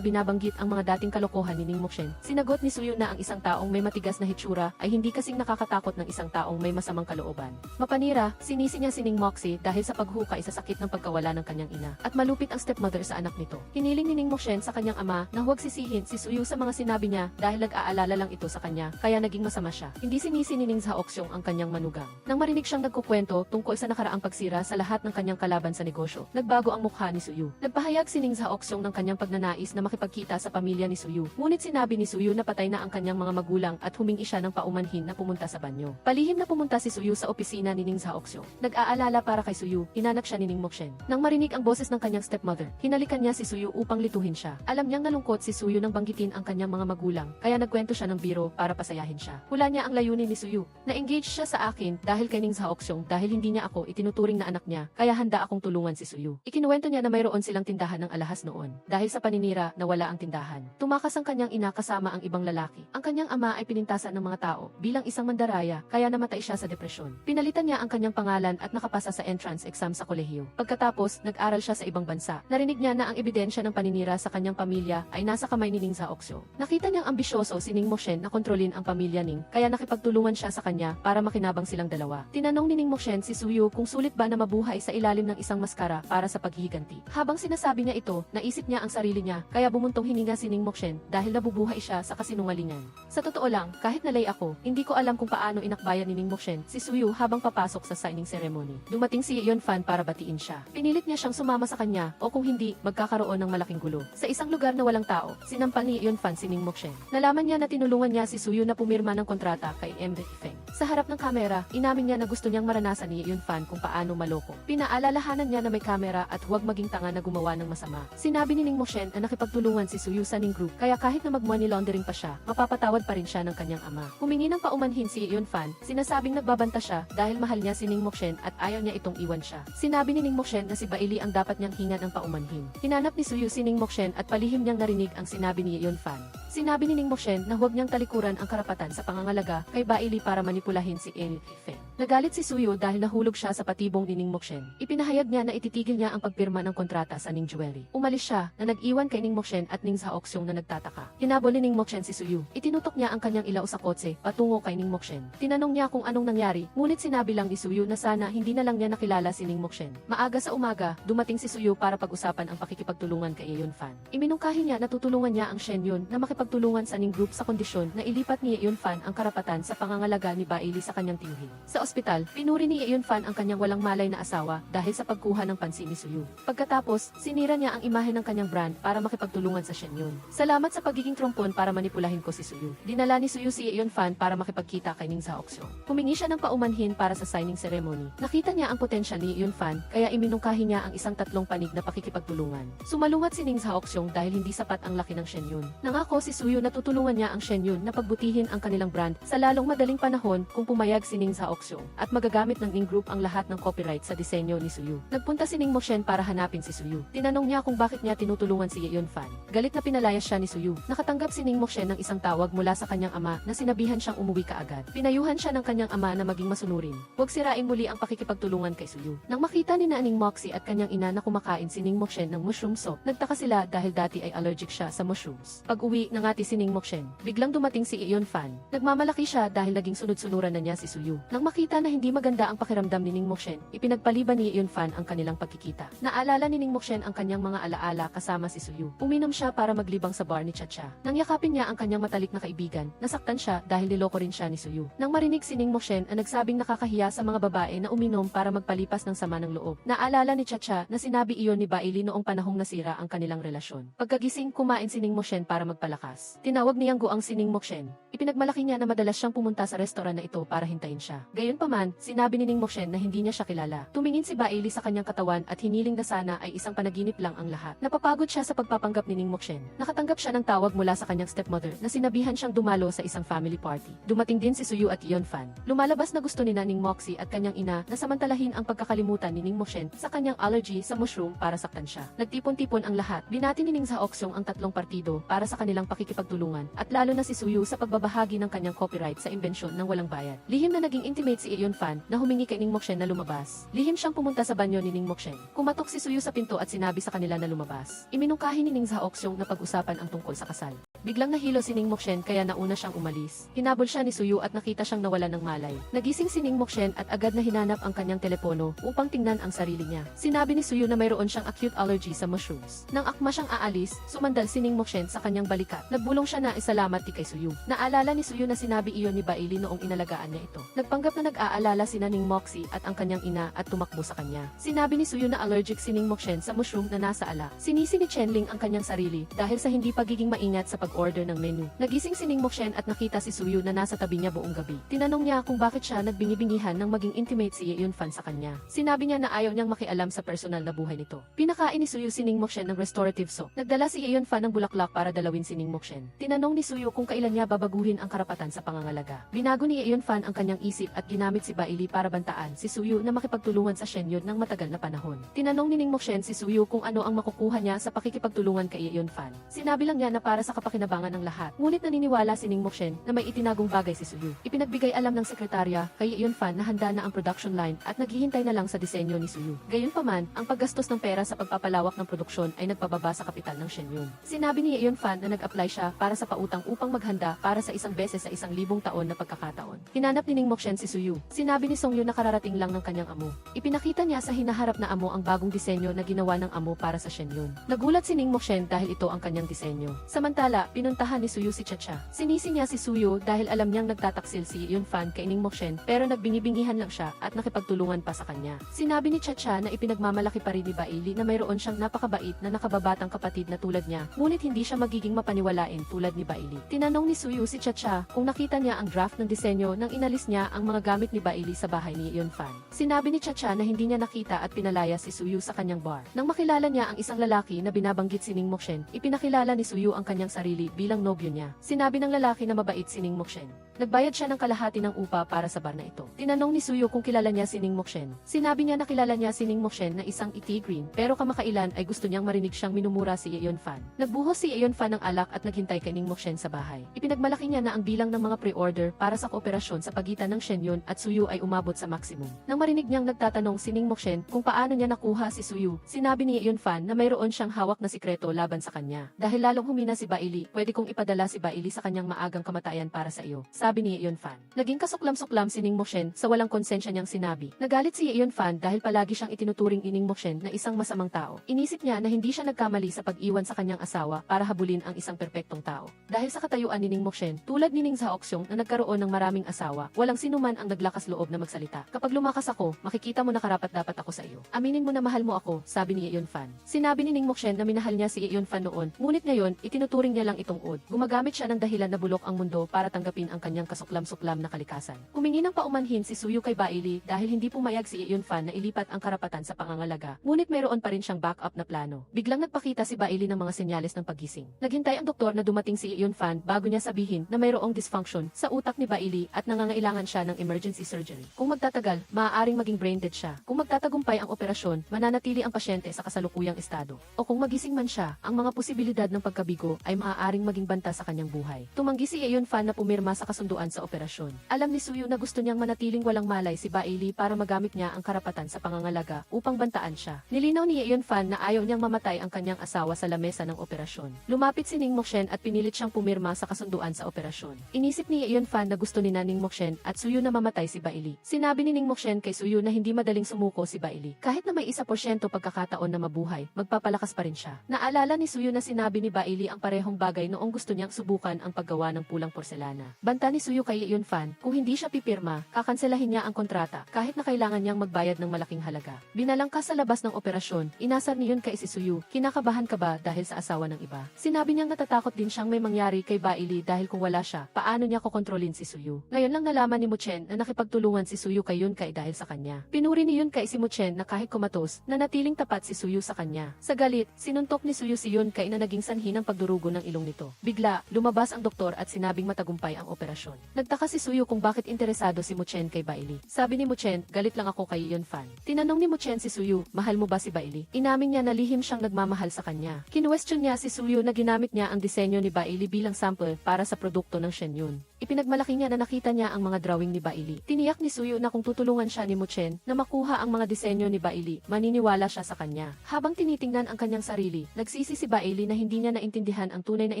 binabanggit ang mga dating kalokohan ni Ning Mokshen, sinagot ni Suyu na ang isang taong may matigas na hitsura ay hindi kasing nakakatakot ng isang taong may masamang kalooban. Mapanira, sinisi niya si Ning Moxie dahil sa paghukay sa sakit ng pagkawala ng kanyang ina at malupit ang stepmother sa anak nito. Hiniling ni Ning Mokshen sa kanyang ama na huwag sisihin si Suyu sa mga sinabi niya dahil nag-aalala lang ito sa kanya kaya naging masama siya. Hindi sinisi ni Ning Zaoxyong ang kanyang manugang. Nang marinig siyang nagkukwento tungkol sa nakaraang pagsira sa lahat ng kanyang kalaban sa negosyo, nagbago ang mukha ni Suyu. Nagpahayag si Ning Zaoxyong ng kanyang pagnanais na makipagkita sa pamilya ni Suyu. Ngunit sinabi ni Suyu na patay na ang kanyang mga magulang at humingi siya ng paumanhin na pumunta sa banyo. Palihim na pumunta si Suyu sa opisina ni Ning Zaoxyong. Nag-aalala para kay Suyu, inanak siya ni Ning Mokshen. Nang marinig ang boses ng kanyang stepmother, hinalikan niya si Suyu upang lituhin siya. Alam niyang nalungkot si Suyu nang banggitin ang kanyang mga magulang, kaya nagkwento siya ng biro para pasayahin siya. Hula niya ang layunin ni Suyu. Na-engage siya sa akin dahil kay Ning Zaoxyong dahil hindi niya ako itinuturing na anak niya, kaya handa akong tulungan si Suyu. Ikinuwento niya na mayroon silang tindahan ng alahas noon. Dahil sa paninira, nawala ang tindahan. Tumakas ang kanyang ina kasama ang ibang lalaki. Ang kanyang ama ay pinintasan ng mga tao bilang isang mandaraya, kaya namatay siya sa depresyon. Pinalitan niya ang kanyang pangalan at nakapasa sa entrance exam sa kolehiyo. Pagkatapos, nag-aral siya sa ibang bansa. Narinig niya na ang ebidensya ng paninira sa kanyang pamilya ay nasa kamay ni Ning Zaoxyong. Nakita niyang ambisyoso si Ning Mokshen na kontrolin ang pamilya Ning, kaya nakipagtulungan siya sa kanya para makinabang silang dalawa. Tinanong ni Ning Mokshen si Suyu kung sulit ba na mabuhay sa ilalim ng isang maskara para sa paghihiganti. Habang sinasabi niya ito, naisip niya ang sarili niya, kaya bumuntong hininga si Ning Mokshen dahil nabubuhay siya sa kasinungalingan. Sa totoo lang, kahit nalay ako, hindi ko alam kung paano inakbayan ni Ning Mokshen si Suyu habang papasok sa signing ceremony. Dumating si Yeon Fan para batiin siya. Pinilit niya siyang sumama sa kanya o kung hindi, magkakaroon ng malaking gulo. Sa isang lugar na walang tao, sinampal ni Yeon Fan si Ning Mokshen. Nalaman niya na tinulungan niya si Suyu na pumirma ng kontrata kay MD Feng. Sa harap ng kamera, inamin niya na gusto niyang maranasan ni Yeon Fan kung paano maloko. Pinaalalahanan niya na may kamera at huwag maging tanga na gumawa ng masama. Sinabi ni Ning Mokshen na nakipagtulungan si Suyu sa Ning Group, kaya kahit na mag-money laundering pa siya, mapapatawad pa rin siya ng kanyang ama. Humingi ng paumanhin si Yeon Fan, sinasabing nagbabanta siya dahil mahal niya si Ning Mokshen at ayaw niya itong iwan siya. Sinabi ni Ning Mokshen na si Bailey ang dapat niyang hingan ng paumanhin. Hinanap ni Suyu si Ning Mokshen at palihim niyang narinig ang sinabi ni Yeon Fan. Sinabi ni Ning Mokshen na huwag niyang talikuran ang karapatan sa pangangalaga kay Bailey para manipulahin si MD Feng. Nagalit si Suyu dahil nahulog siya sa patibong ni Ning Mokshen. Ipinahayag niya na ititigil niya ang pagpirma ng kontrata sa Ning Jewelry. Umalis siya na nag-iwan kay Ning Mokshen at Ning Zaoxyong na nagtataka. Hinabol ni Ning Mokshen si Suyu. Itinutok niya ang kanyang ilaw sa kotse patungo kay Ning Mokshen. Tinanong niya kung anong nangyari, ngunit sinabi lang ni Suyu na sana hindi na lang niya nakilala si Ning Mokshen. Maaga sa umaga, dumating si Suyu para pag-usapan ang pakikipagtulungan kay Yeon Fan. Iminungkahi niya na tutulungan niya ang Shen Yun na makipagtulungan sa Ning Group sa kondisyon na ilipat ni Yeon Fan ang karapatan sa pangangalaga ni Bailey sa kanyang tiyuhin. Sa ospital, pinuri ni Yeon Fan ang kanyang walang malay na asawa dahil sa pagkuha ng pansin ni Suyu. Pagkatapos, sinira niya ang imahe ng kanyang brand para makipagtulungan sa Shen Yun. Salamat sa pagiging trompon para manipulahin ko si Suyu. Dinala ni Suyu si Yeon Fan para makipagkita kay Ning Zaoxyong. Humingi siya ng paumanhin para sa signing ceremony. Nakita niya ang potensyal ni Yeon Fan, kaya iminungkahi niya ang isang 3 panig na pakikipagtulungan. Sumalungat si Ning Zaoxyong dahil hindi sapat ang laki ng Shen Yun. Nangako si Suyu na tutulungan niya ang Shen Yun na pagbutihin ang kanilang brand sa lalong madaling panahon kung pumayag si Ning Zaoxyong at magagamit ng Ning Group ang lahat ng copyright sa disenyo ni Suyu. Nagpunta si Ning Mokshen para hanapin si Suyu. Tinanong niya kung bakit niya tinutulungan si Yeon Fan. Galit na pinalayas siya ni Suyu. Nakatanggap si Ning Mokshen ng isang tawag mula sa kanyang ama na sinabihan siyang umuwi kaagad. Pinayuhan siya ng kanyang ama na maging masunurin. Huwag sirain muli ang pakikipagtulungan kay Suyu. Nang makita ni Ning Moxie at kanyang ina na kumakain si Ning Mokshen ng mushroom soup, nagtaka sila dahil dati ay allergic siya sa mushrooms. Pag-uwi, nangati si Ning Mokshen. Biglang dumating si Yeon Fan. Nagmamalaki siya dahil naging sunod-sunod sinusunuran na niya si Suyu. Nang makita na hindi maganda ang pakiramdam ni Ning Mokshen, ipinagpaliban ni Yunfan ang kanilang pagkikita. Naalala ni Ning Mokshen ang kanyang mga alaala kasama si Suyu. Uminom siya para maglibang sa bar ni Chacha. Nang yakapin niya ang kanyang matalik na kaibigan, nasaktan siya dahil niloko rin siya ni Suyu. Nang marinig si Ning Mokshen ang nagsabing nakakahiya sa mga babae na uminom para magpalipas ng sama ng loob. Naalala ni Chacha na sinabi iyon ni Bailey noong panahong nasira ang kanilang relasyon. Pagkagising, kumain si Ning Mokshen para magpalakas. Tinawag niyang Guang si Ning Mokshen. Ipinagmalaki niya na madalas siyang pumunta sa restoran na ito para hintayin siya. Gayunpaman, sinabi ni Ning Mokshen na hindi niya siya kilala. Tumingin si Bailey sa kanyang katawan at hiniling na sana ay isang panaginip lang ang lahat. Napapagod siya sa pagpapanggap ni Ning Mokshen. Nakatanggap siya ng tawag mula sa kanyang stepmother na sinabihan siyang dumalo sa isang family party. Dumating din si Suyu at Yunfan. Lumalabas na gusto ni Ning Moxie at kanyang ina na samantalahin ang pagkakalimutan ni Ning Mokshen sa kanyang allergy sa mushroom para saktan siya. Nagtipon-tipon ang lahat. Binati ni Ning Zaoxyong ang tatlong partido para sa kanilang pakikipagtulungan at lalo na si Suyu sa pagbabahagi ng kanyang copyright sa imbensyon ng walang bayad. Lihim na naging intimate si Yunfan na humingi kay Ning Mokshen na lumabas. Lihim siyang pumunta sa banyo ni Ning Mokshen. Kumatok si Suyu sa pinto at sinabi sa kanila na lumabas. Iminungkahi ni Ning Zaoxyong na pag-usapan ang tungkol sa kasal. Biglang nahilo si Ning Mokshen kaya nauna siyang umalis. Hinabol siya ni Suyu at nakita siyang nawalan ng malay. Nagising si Ning Mokshen at agad na hinanap ang kanyang telepono upang tingnan ang sarili niya. Sinabi ni Suyu na mayroon siyang acute allergy sa mushrooms. Nang akma siyang aalis, sumandal si Ning Mokshen sa kanyang balikat. Nagbulong siya na isalamat di kay Suyu. Naalala ni Suyu na sinabi iyon ni Bailey noong inalagaan niya ito. Nagpanggap na nag-aalala si Ning Moxie at ang kanyang ina at tumakbo sa kanya. Sinabi ni Suyu na allergic si Ning Mokshen sa mushroom na nasa alak. Sinisi ni Chenling ang kanyang sarili dahil sa hindi pagiging maingat sa pag-order ng menu. Nagising si Ning Mokshen at nakita si Suyu na nasa tabi niya buong gabi. Tinanong niya kung bakit siya nagbingi-bingihan ng maging intimate si Yunfan sa kanya. Sinabi niya na ayaw niyang makialam sa personal na buhay nito. Pinakain ni Suyu si Ning Mokshen ng restorative soap. Nagdala si Yunfan ng bulaklak para dalawin si Ning Mokshen. Tinanong ni Suyu kung kailan niya babaguhin ang karapatan sa pangangalaga. Binago ni Yunfan ang kanyang isip at ginamit si Bailey para bantaan si Suyu na makipagtulungan sa Shenyun ng matagal na panahon. Tinanong ni Ning Mokshen si Suyu kung ano ang makukuha niya sa pakikipagtulungan kay Yunfan. Sinabi lang niya na para sa kapakinabangan ng lahat. Ngunit naniniwala si Ning Mokshen na may itinagong bagay si Suyu. Ipinagbigay alam ng sekretarya kay Yunfan na handa na ang production line at naghihintay na lang sa disenyo ni Suyu. Gayunpaman, ang paggastos ng pera sa pagpapalawak ng produksyon ay nagpababa sa kapital ng Shenyun. Sinabi ni Yunfan na nag-apply siya para sa pautang upang maghanda para sa isang beses sa 1,000 taon na pagkakataon. Hinanap ni Ning Mokshen si Suyu. Sinabi ni Songyu na kararating lang ng kanyang amo. Ipinakita niya sa hinaharap na amo ang bagong disenyo na ginawa ng amo para sa Shenyun. Nagulat si Ning Mokshen dahil ito ang kanyang disenyo. Samantala, pinuntahan ni Suyu si Chacha. Sinisi niya si Suyu dahil alam niyang nagtataksil si Yunfan kay Ning Mokshen pero nagbingi-bingihan lang siya at nakipagtulungan pa sa kanya. Sinabi ni Chacha na ipinagmamalaki pa rin ni Bailey na mayroon siyang napakabait na nakababatang kapatid na tulad niya, ngunit hindi siya magiging mapaniwalain tulad ni Bailey. Tinanong ni Suyu si Chacha kung nakita niya ang draft ng disenyo nang inalis niya ang mga gamit ni Bailey sa bahay ni Yunfan. Sinabi ni Chacha na hindi niya nakita at pinalaya si Suyu sa kanyang bar. Nang makilala niya ang isang lalaki na binabanggit si Ning Mokshen, ipinakilala ni Suyu ang kanyang sarili bilang nobyo niya. Sinabi ng lalaki na mabait si Ning Mokshen. Nagbayad siya ng kalahati ng upa para sa bar na ito. Tinanong ni Suyu kung kilala niya si Ning Mokshen. Sinabi niya na kilala niya si Ning Mokshen na isang iti-green pero kamakailan ay gusto niyang marinig siyang minumura si Yunfan. Nagbuhos si Yunfan ng alak at naghintay kay Ning Mokshen sa bahay. Ipinagmalaki niya na ang bilang ng mga pre-order para sa kooperasyon sa pagitan ng Shenyun at Suyu ay umabot sa maximum. Nang marinig niyang nagtatanong si Ning Mokshen kung paano niya nakuha si Suyu, sinabi ni Yunfan na mayroon siyang hawak na sikreto laban sa kanya. Dahil lalong humina si Bailey, pwede kong ipadala si Bailey sa kanyang maagang kamatayan para sa iyo, sabi ni Yunfan. Naging kasuklam-suklam si Ning Mokshen sa walang konsensya niyang sinabi. Nagalit si Yunfan dahil palagi siyang itinuturing ni Ning Mokshen na isang masamang tao. Inisip niya na hindi siya nagkamali sa pag-iwan sa kanyang asawa para habulin ang isang perpektong tao. Dahil sa katayuan ni Ning Mokshen, tulad ni Ning Zaoxyong na nagkaroon ng maraming asawa, walang sinuman ang naglakas loob na magsalita. Kapag lumakas ako, makikita mo na karapat-dapat ako sa iyo. Aminin mo na mahal mo ako, sabi ni Yunfan. Sinabi ni Ning Mokshen na minahal niya si Yunfan noon, ngunit ngayon, itinuturing niya lang itong od. Gumagamit siya ng dahilan na bulok ang mundo para tanggapin ang kanyang kasuklam-suklam na kalikasan. Humingi ng paumanhin si Suyu kay Bailey dahil hindi pumayag si Yunfan na ilipat ang karapatan sa pangangalaga, ngunit mayroon pa rin siyang backup na plano. Biglang nagpakita si Bailey ng mga senyales ng paggising. Naghintay ang doktor na dumating si Yunfan bago niya sabihin na mayroong dysfunction sa utak ni Bailey at nangangailangan siya ng emergency surgery. Kung magtatagal, maaaring maging brain dead siya. Kung magtatagumpay ang operasyon, mananatili ang pasyente sa kasalukuyang estado. O kung magising man siya, ang mga posibilidad ng pagkabigo ay maaaring maging banta sa kanyang buhay. Tumanggi si Yunfan na pumirma sa kasunduan sa operasyon. Alam ni Suyu na gusto niyang manatiling walang malay si Bailey para magamit niya ang karapatan sa pangangalaga upang bantaan siya. Nilinaw ni Yunfan na ayaw niyang mamatay ang kanyang asawa sa lamesa ng operasyon. Lumapit si Ning Mokshen at pinilit siyang pumirma sa kasunduan sa operasyon. Inisip ni Yunfan na gusto ni sina Ning Mokshen at Suyu na mamatay si Bailey. Sinabi ni Ning Mokshen kay Suyu na hindi madaling sumuko si Bailey. Kahit na may 1% pagkakataon na mabuhay, magpapalakas pa rin siya. Naalala ni Suyu na sinabi ni Bailey ang parehong bagay noong gusto niyang subukan ang paggawa ng pulang porselana. Banta ni Suyu kay Yunfan, kung hindi siya pipirma, kakanselahin niya ang kontrata kahit na kailangan niyang magbayad ng malaking halaga. Binalangkas sa labas ng operasyon, inasar ni Yun kay si Suyu, kinakabahan ka ba dahil sa asawa ng iba? Sinabi niyang natatakot din siyang may mangyari kay Bailey dahil kung wala siya, paano niya kokontrolin si Suyu? Ngayon lang nalaman ni Muchen na nakipagtulungan si Suyu kay Yun kay dahil sa kanya. Pinuri ni Yun kay si Muchen na kahit kumatos, nanatiling tapat si Suyu sa kanya. Sa galit, sinuntok ni Suyu si Yun kay na naging sanhi ng pagdurugo ng ilong nito. Bigla, lumabas ang doktor at sinabing matagumpay ang operasyon. Nagtaka si Suyu kung bakit interesado si Muchen kay Bailey. Sabi ni Muchen, galit lang ako kay Yunfan. Tinanong ni Muchen si Suyu, mahal mo ba si Bailey? Inamin niya na lihim siyang nagmamahal sa kanya. Kinwestiyon niya si Suyu na ginamit niya ang disenyo ni Bailey bilang sample para sa produkto ng Shenyun. Ipinagmalaki niya na nakita niya ang mga drawing ni Bailey. Tiniyak ni Suyu na kung tutulungan siya ni Muchen na makuha ang mga disenyo ni Bailey, maniniwala siya sa kanya. Habang tinitingnan ang kanyang sarili, nagsisi si Bailey na hindi niya naintindihan ang tunay na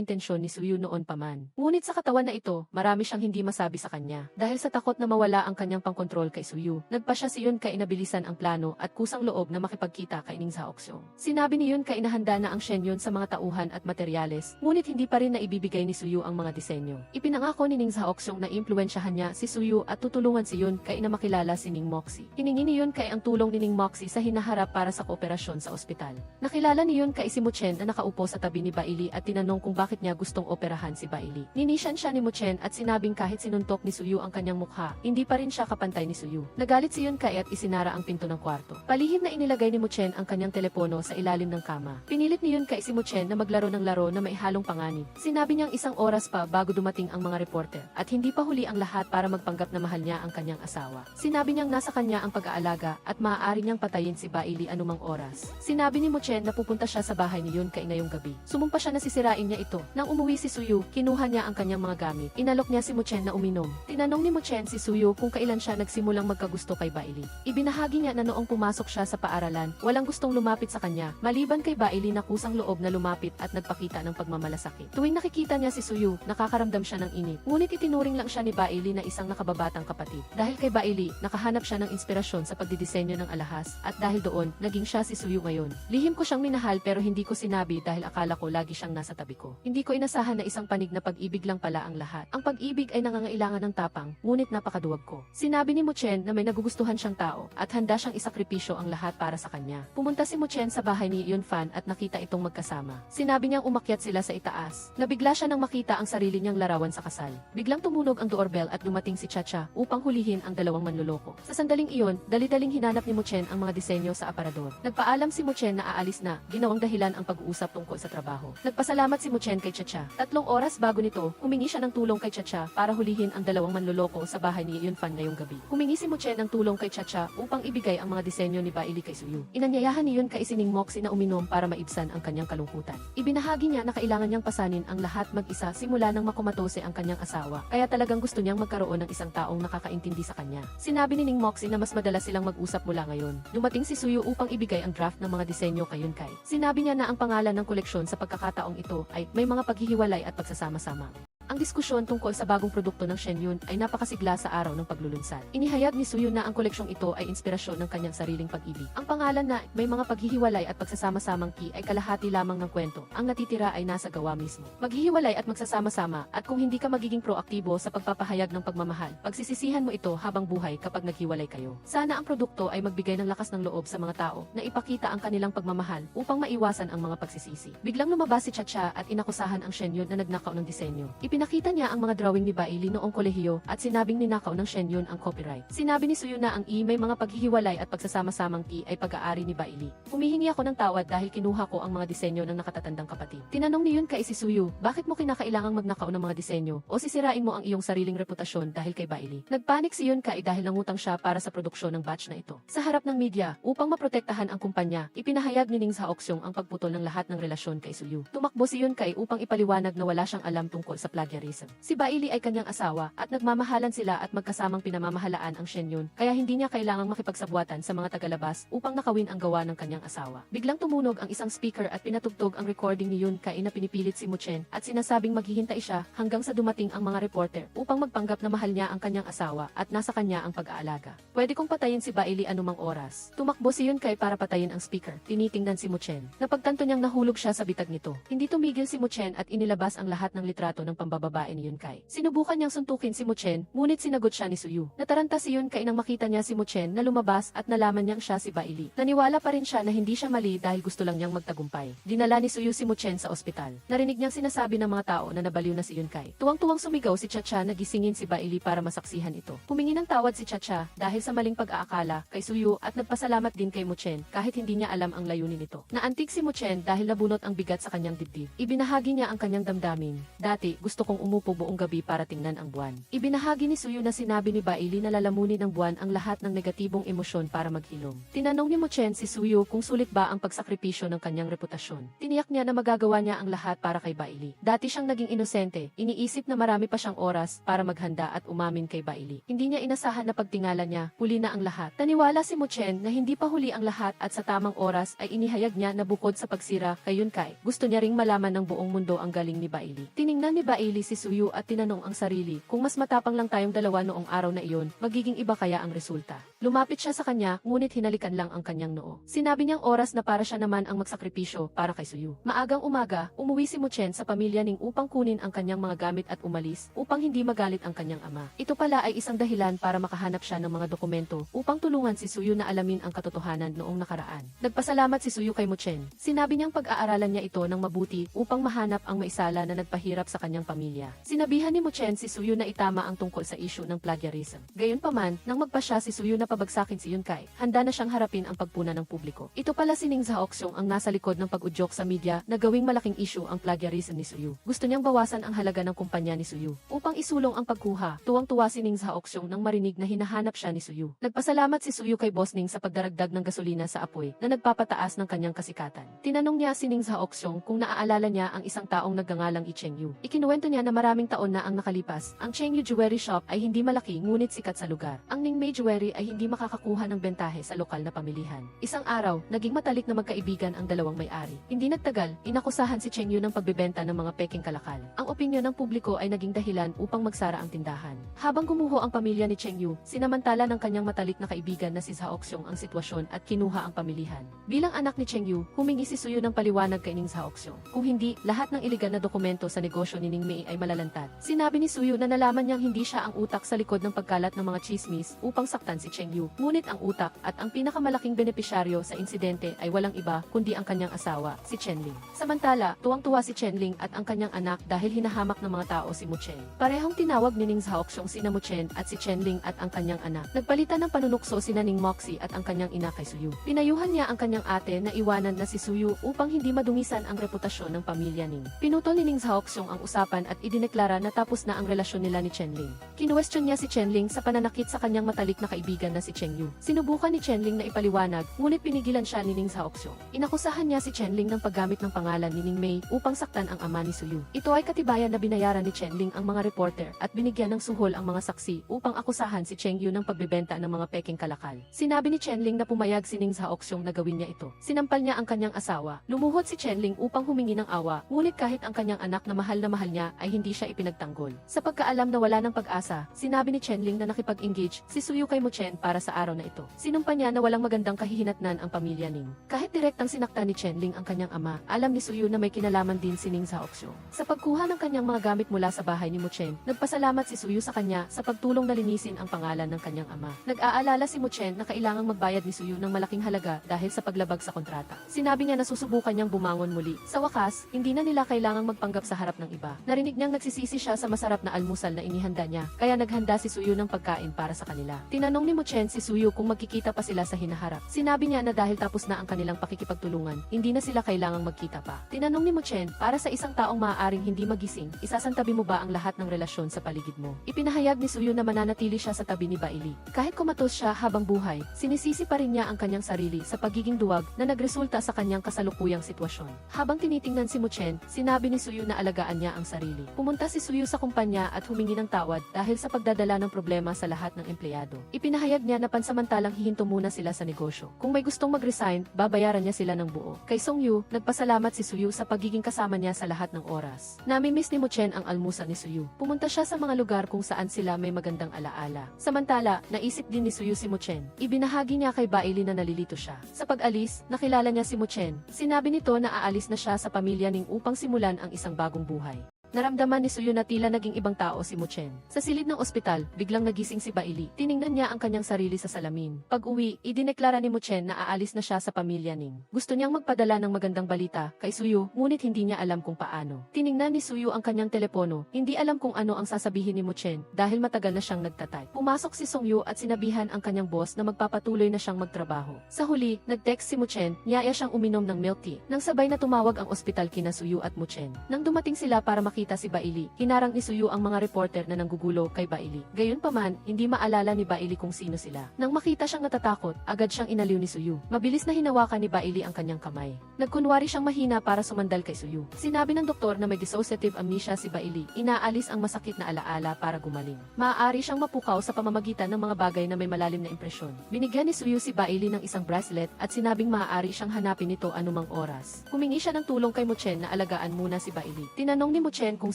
intensyon ni Suyu noon pa man. Ngunit sa katawan na ito, marami siyang hindi masabi sa kanya. Dahil sa takot na mawala ang kanyang pangkontrol kay Suyu, nagpa siya si Yun kay inabilisan ang plano at kusang loob na makipagkita kay Ning Saoksyong. Sinabi ni Yun kay inahanda na ang Shenyun sa mga tauhan at materyales, ngunit hindi pa rin naibibigay ni Suyu ang mga disenyo. Ipinangako ni Ning Saoksyong na impluwensyahan niya si Suyu at tutulungan si Yun kay na makilala si Ning Moxie. Hiningi ni Yun kay ang tulong ni Ning Moxie sa hinaharap para sa kooperasyon sa ospital. Nakilala ni Yun kay si Muchen na nakaupo sa tabi ni Bailey at tinanong kung bakit niya gustong operahan si Bailey. Ninisyan siya ni Muchen at sinabing kahit sinuntok ni Suyu ang kanyang mukha, hindi pa rin siya kapantay ni Suyu. Nagalit si Yun kay at isinara ang pinto ng kwarto. Palihim na inilagay ni Muchen ang kanyang telepono sa ilalim ng kama. Pinilit ni Yun kay si Muchen na maglaro ng laro na may halong panganib. Sinabi niyang 1 oras pa bago dumating ang mga reporter at hindi pa huli ang lahat para magpanggap na mahal niya ang kanyang asawa. Sinabi niyang nasa kanya ang pag-aalaga at maaari niyang patayin si Bailey anumang oras. Sinabi ni Muchen na pupunta siya sa bahay ni Yun kay ngayong gabi. Sumumpa siya na sisirain niya ito. Nang umuwi si Suyu, kinuha niya ang kanyang mga gamit. Inalok niya si Muchen na uminom. Tinanong ni Muchen si Suyu kung kailan siya nagsimulang magkagusto kay Bailey. Ibinahagi niya na noong pumasok siya sa paaralan, walang gustong lumapit sa kanya, maliban kay Bailey na kusang loob na lumapit at nagpakita ng pagmamalasakit. Tuwing nakikita niya si Suyu, nakakaramdam siya ng inip. Ngunit itinuring lang siya ni Bailey na isang nakababatang kapatid. Dahil kay Bailey, nakahanap siya ng inspirasyon sa pagdidisenyo ng alahas at dahil doon, naging siya si Suyu ngayon. Lihim ko siyang minahal pero hindi ko sinabi dahil akala ko lagi siyang nasa tabi ko. Hindi ko inasahan na isang panig na pag-ibig lang pala ang lahat. Ang pag-ibig ay nangangailangan ng tapang, ngunit napakaduwag ko. Sinabi ni Muchen na may nagugustuhan siyang tao at handa siyang isakripisyo ang lahat para sa kanya. Pumunta si Muchen sa bahay ni Yunfan at nakita itong magkasama. Sinabi niyang umakyat sila sa itaas. Nabigla siya nang makita ang sarili niyang larawan sa kasal. Biglang tumunog ang doorbell at dumating si Chacha upang hulihin ang dalawang manloloko. Sa sandaling iyon, dali-daling hinanap ni Muchen ang mga disenyo sa aparador. Nagpaalam si Muchen na aalis na, ginawang dahilan ang pag-uusap tungkol sa trabaho. Nagpasalamat si Muchen kay Chacha. 3 oras bago nito, humingi siya ng tulong kay Chacha para hulihin ang dalawang manloloko sa bahay ni Yunfan ngayong gabi. Humingi si Muchen ng tulong kay Chacha upang ibigay ang mga disenyo ni Bailey kay Suyu. Inanyayahan ni Yun kay Ning Moxie na uminom para maibsan ang kanyang kalungkutan. Ibinahagi niya na kailangan niyang pasanin ang lahat mag-isa simula nang makumatose ang kanyang asawa, kaya talagang gusto niyang magkaroon ng isang taong nakakaintindi sa kanya. Sinabi ni Ning Moxie na mas madalas silang mag-usap mula ngayon. Dumating si Suyu upang ibigay ang draft ng mga disenyo kay Yun Kai. Sinabi niya na ang pangalan ng koleksyon sa pagkakataong ito ay may mga paghihiwalay at pagsasama-sama. Ang diskusyon tungkol sa bagong produkto ng Shenyun ay napakasigla sa araw ng paglulunsad. Inihayag ni Suyu na ang koleksyong ito ay inspirasyon ng kanyang sariling pag-ibig. Ang pangalan na may mga paghihiwalay at pagsasama-samang ki ay kalahati lamang ng kwento. Ang natitira ay nasa gawa mismo. Maghihiwalay at magsasama-sama at kung hindi ka magiging proaktibo sa pagpapahayag ng pagmamahal, pagsisisihan mo ito habang buhay kapag naghiwalay kayo. Sana ang produkto ay magbigay ng lakas ng loob sa mga tao na ipakita ang kanilang pagmamahal upang maiwasan ang mga pagsisisi. Biglang lumabas si Chacha at inakusahan ang Shenyun na nagnakaw ng disenyo. Pinakita niya ang mga drawing ni Bailey noong kolehiyo at sinabing ninakaw ng Shenyun ang copyright. Sinabi ni Suyu na ang may mga paghihiwalay at pagsasama-samang ay pag-aari ni Bailey. Humihingi ako ng tawad dahil kinuha ko ang mga disenyo ng nakatatandang kapatid. Tinanong ni Yun kay si Suyu, bakit mo kinakailangang magnakaw ng mga disenyo o sisirain mo ang iyong sariling reputasyon dahil kay Bailey? Nagpanik si Yun kay dahil nangutang siya para sa produksyon ng batch na ito. Sa harap ng media, upang maprotektahan ang kumpanya, ipinahayag ni Ning Saoksyong ang pagputol ng lahat ng relasyon kay Suyu. Tumakbo si Yun kay upang ipaliwanag na wala siyang alam tungkol sa plagyo plagiarism. Si Bailey ay kanyang asawa at nagmamahalan sila at magkasamang pinamamahalaan ang Shenyun, kaya hindi niya kailangang makipagsabwatan sa mga tagalabas upang nakawin ang gawa ng kanyang asawa. Biglang tumunog ang isang speaker at pinatugtog ang recording ni Yun Kai na pinipilit si Muchen at sinasabing maghihintay siya hanggang sa dumating ang mga reporter upang magpanggap na mahal niya ang kanyang asawa at nasa kanya ang pag-aalaga. Pwede kong patayin si Bailey anumang oras. Tumakbo si Yun Kai para patayin ang speaker. Tinitingnan si Muchen. Napagtanto niyang nahulog siya sa bitag nito. Hindi tumigil si Muchen at inilabas ang lahat ng litrato ng pambababae ni Yun Kai. Sinubukan niyang suntukin si Muchen, ngunit sinagot siya ni Suyu. Nataranta si Yun Kai nang makita niya si Muchen na lumabas at nalaman niyang siya si Bailey. Naniwala pa rin siya na hindi siya mali dahil gusto lang niyang magtagumpay. Dinala ni Suyu si Muchen sa ospital. Narinig niyang sinasabi ng mga tao na nabaliw na si Yun Kai. Tuwang-tuwang sumigaw si Chacha na gisingin si Bailey para masaksihan ito. Humingi ng tawad si Chacha dahil sa maling pag-aakala kay Suyu at nagpasalamat din kay Muchen kahit hindi niya alam ang layunin nito. Naantig si Muchen dahil nabunot ang bigat sa kanyang dibdib. Ibinahagi niya ang kanyang damdamin. Dati, gusto kong umupo buong gabi para tingnan ang buwan. Ibinahagi ni Suyu na sinabi ni Bailey na lalamunin ng buwan ang lahat ng negatibong emosyon para maghilom. Tinanong ni Muchen si Suyu kung sulit ba ang pagsakripisyo ng kanyang reputasyon. Tiniyak niya na magagawa niya ang lahat para kay Bailey. Dati siyang naging inosente, iniisip na marami pa siyang oras para maghanda at umamin kay Bailey. Hindi niya inasahan na pagtingala niya, huli na ang lahat. Taniwala si Muchen na hindi pa huli ang lahat at sa tamang oras ay inihayag niya na bukod sa pagsira kay Yun Kai, gusto niya ring malaman ng buong mundo ang galing ni Bailey. Tiningnan ni Bailey si Suyu at tinanong ang sarili, kung mas matapang lang tayong dalawa noong araw na iyon, magiging iba kaya ang resulta. Lumapit siya sa kanya, ngunit hinalikan lang ang kanyang noo. Sinabi niyang oras na para siya naman ang magsakripisyo para kay Suyu. Maagang umaga, umuwi si Muchen sa pamilya ning upang kunin ang kanyang mga gamit at umalis, upang hindi magalit ang kanyang ama. Ito pala ay isang dahilan para makahanap siya ng mga dokumento, upang tulungan si Suyu na alamin ang katotohanan noong nakaraan. Nagpasalamat si Suyu kay Muchen. Sinabi niyang pag-aaralan niya ito ng mabuti upang mahanap ang maisala na nagpahirap sa kanyang pamilya. Sinabihan ni Muchen si Suyu na itama ang tungkol sa issue ng plagiarism. Gayunpaman, nang magpasya si Suyu na pabagsakin si Yun Kai, handa na siyang harapin ang pagpuna ng publiko. Ito pala si Ning Zaoxyong ang nasa likod ng pag-udyok sa media na gawing malaking issue ang plagiarism ni Suyu. Gusto niyang bawasan ang halaga ng kumpanya ni Suyu upang isulong ang pagkuha. Tuwang-tuwa si Ning Zaoxyong nang marinig na hinahanap siya ni Suyu. Nagpasalamat si Suyu kay Boss Ning sa pagdaragdag ng gasolina sa apoy na nagpapataas ng kanyang kasikatan. Tinanong niya si Ning Zaoxyong kung naaalala niya ang isang taong nagngangalang Chengyu. Ikinuwento niya na maraming taon na ang nakalipas. Ang Chengyu Jewelry Shop ay hindi malaki ngunit sikat sa lugar. Ang Ningmei Jewelry ay hindi makakakuha ng bentahe sa lokal na pamilihan. Isang araw, naging matalik na magkaibigan ang dalawang may-ari. Hindi nagtagal, inakusahan si Chengyu ng pagbebenta ng mga peking kalakal. Ang opinyon ng publiko ay naging dahilan upang magsara ang tindahan. Habang gumuho ang pamilya ni Chengyu, sinamantala ng kanyang matalik na kaibigan na si Zaoxyong ang sitwasyon at kinuha ang pamilihan. Bilang anak ni Chengyu, humingi si Suyu ng paliwanag kay Ning Zaoxyong. Kung hindi, lahat ng iligal na dokumento sa negosyo ni Ningmei ay malalantad. Sinabi ni Suyu na nalaman niyang hindi siya ang utak sa likod ng pagkalat ng mga chismis upang saktan si Chengyu. Ngunit ang utak at ang pinakamalaking benepisyaryo sa insidente ay walang iba kundi ang kanyang asawa, si Chenling. Samantala, tuwang-tuwa si Chenling at ang kanyang anak dahil hinahamak ng mga tao si Muchen. Parehong tinawag ni Ning Zaoxyong sina Muchen at si Chenling at ang kanyang anak. Nagpalitan ng panunukso sina Ning Moxie at ang kanyang ina kay Suyu. Pinayuhan niya ang kanyang ate na iwanan na si Suyu upang hindi madungisan ang reputasyon ng pamilya Ning. Pinutol ni Ning Zaoxyong ang usapan at idineklara na tapos na ang relasyon nila ni Chenling. Kinuwestiyon niya si Chenling sa pananakit sa kanyang matalik na kaibigan na si Chengyu. Sinubukan ni Chenling na ipaliwanag, ngunit pinigilan siya ni Ning Zaoxyong. Inakusahan niya si Chenling ng paggamit ng pangalan ni Ningmei upang saktan ang ama ni Suyu. Ito ay katibayan na binayaran ni Chenling ang mga reporter at binigyan ng suhol ang mga saksi upang akusahan si Chengyu ng pagbebenta ng mga peking kalakal. Sinabi ni Chenling na pumayag si Ning Zaoxyong na gawin niya ito. Sinampal niya ang kanyang asawa. Lumuhod si Chenling upang humingi ng awa, ngunit kahit ang kanyang anak na mahal niya ay hindi siya ipinagtanggol. Sa pagkaalam na wala ng pag-asa, sinabi ni Chenling na nakipag-engage si Suyu kay Muchen para sa araw na ito. Sinumpa niya na walang magandang kahihinatnan ang pamilya Ning. Kahit direktang sinaktan ni Chenling ang kanyang ama, alam ni Suyu na may kinalaman din si Ning Zaoxyong. Sa pagkuha ng kanyang mga gamit mula sa bahay ni Muchen, nagpasalamat si Suyu sa kanya sa pagtulong na linisin ang pangalan ng kanyang ama. Nag-aalala si Muchen na kailangang magbayad ni Suyu ng malaking halaga dahil sa paglabag sa kontrata. Sinabi niya na susubukan niyang bumangon muli. Sa wakas, hindi na nila kailangang magpanggap sa harap ng iba. Narinig niyang nagsisisi siya sa masarap na almusal na inihanda niya, kaya naghanda si Suyu ng pagkain para sa kanila. Tinanong ni Muchen si Suyu kung magkikita pa sila sa hinaharap. Sinabi niya na dahil tapos na ang kanilang pakikipagtulungan, hindi na sila kailangang magkita pa. Tinanong ni Muchen, para sa isang taong maaaring hindi magising, isasantabi mo ba ang lahat ng relasyon sa paligid mo? Ipinahayag ni Suyu na mananatili siya sa tabi ni Bailey. Kahit kumatos siya habang buhay, sinisisi pa rin niya ang kanyang sarili sa pagiging duwag na nagresulta sa kanyang kasalukuyang sitwasyon. Habang tinitingnan si Muchen, sinabi ni Suyu na alagaan niya ang sarili. Bailey. Pumunta si Suyu sa kumpanya at humingi ng tawad dahil sa pagdadala ng problema sa lahat ng empleyado. Ipinahayag niya na pansamantalang hihinto muna sila sa negosyo. Kung may gustong mag-resign, babayaran niya sila ng buo. Kay Songyu, nagpasalamat si Suyu sa pagiging kasama niya sa lahat ng oras. Nami-miss ni Muchen ang almusal ni Suyu. Pumunta siya sa mga lugar kung saan sila may magandang alaala. Samantala, naisip din ni Suyu si Muchen. Ibinahagi niya kay Bailey na nalilito siya. Sa pag-alis, nakilala niya si Muchen. Sinabi nito na aalis na siya sa pamilya Ning upang simulan ang isang bagong buhay. Naramdaman ni Suyu na tila naging ibang tao si Muchen. Sa silid ng ospital, biglang nagising si Bailey. Tiningnan niya ang kanyang sarili sa salamin. Pag-uwi, idineklara ni Muchen na aalis na siya sa pamilya Ning. Gusto niyang magpadala ng magandang balita kay Suyu, ngunit hindi niya alam kung paano. Tiningnan ni Suyu ang kanyang telepono, hindi alam kung ano ang sasabihin ni Muchen dahil matagal na siyang nagtatype. Pumasok si Songyu at sinabihan ang kanyang boss na magpapatuloy na siyang magtrabaho. Sa huli, nag-text si Muchen, niyaya siyang uminom ng milk tea. Nang sabay na tumawag ang ospital kina Suyu at Muchen. Nang dumating sila para makita si Bailey, hinarang ni Suyu ang mga reporter na nanggugulo kay Bailey. Gayunpaman, hindi maalala ni Bailey kung sino sila. Nang makita siyang natatakot, agad siyang inaliw ni Suyu. Mabilis na hinawakan ni Bailey ang kanyang kamay. Nagkunwari siyang mahina para sumandal kay Suyu. Sinabi ng doktor na may dissociative amnesia si Bailey. Inaalis ang masakit na alaala para gumaling. Maaari siyang mapukaw sa pamamagitan ng mga bagay na may malalim na impresyon. Binigyan ni Suyu si Bailey ng isang bracelet at sinabing maaari siyang hanapin ito anumang oras. Humingi siya ng tulong kay Muchen na alagaan muna si Bailey. Tinanong ni Muchen kung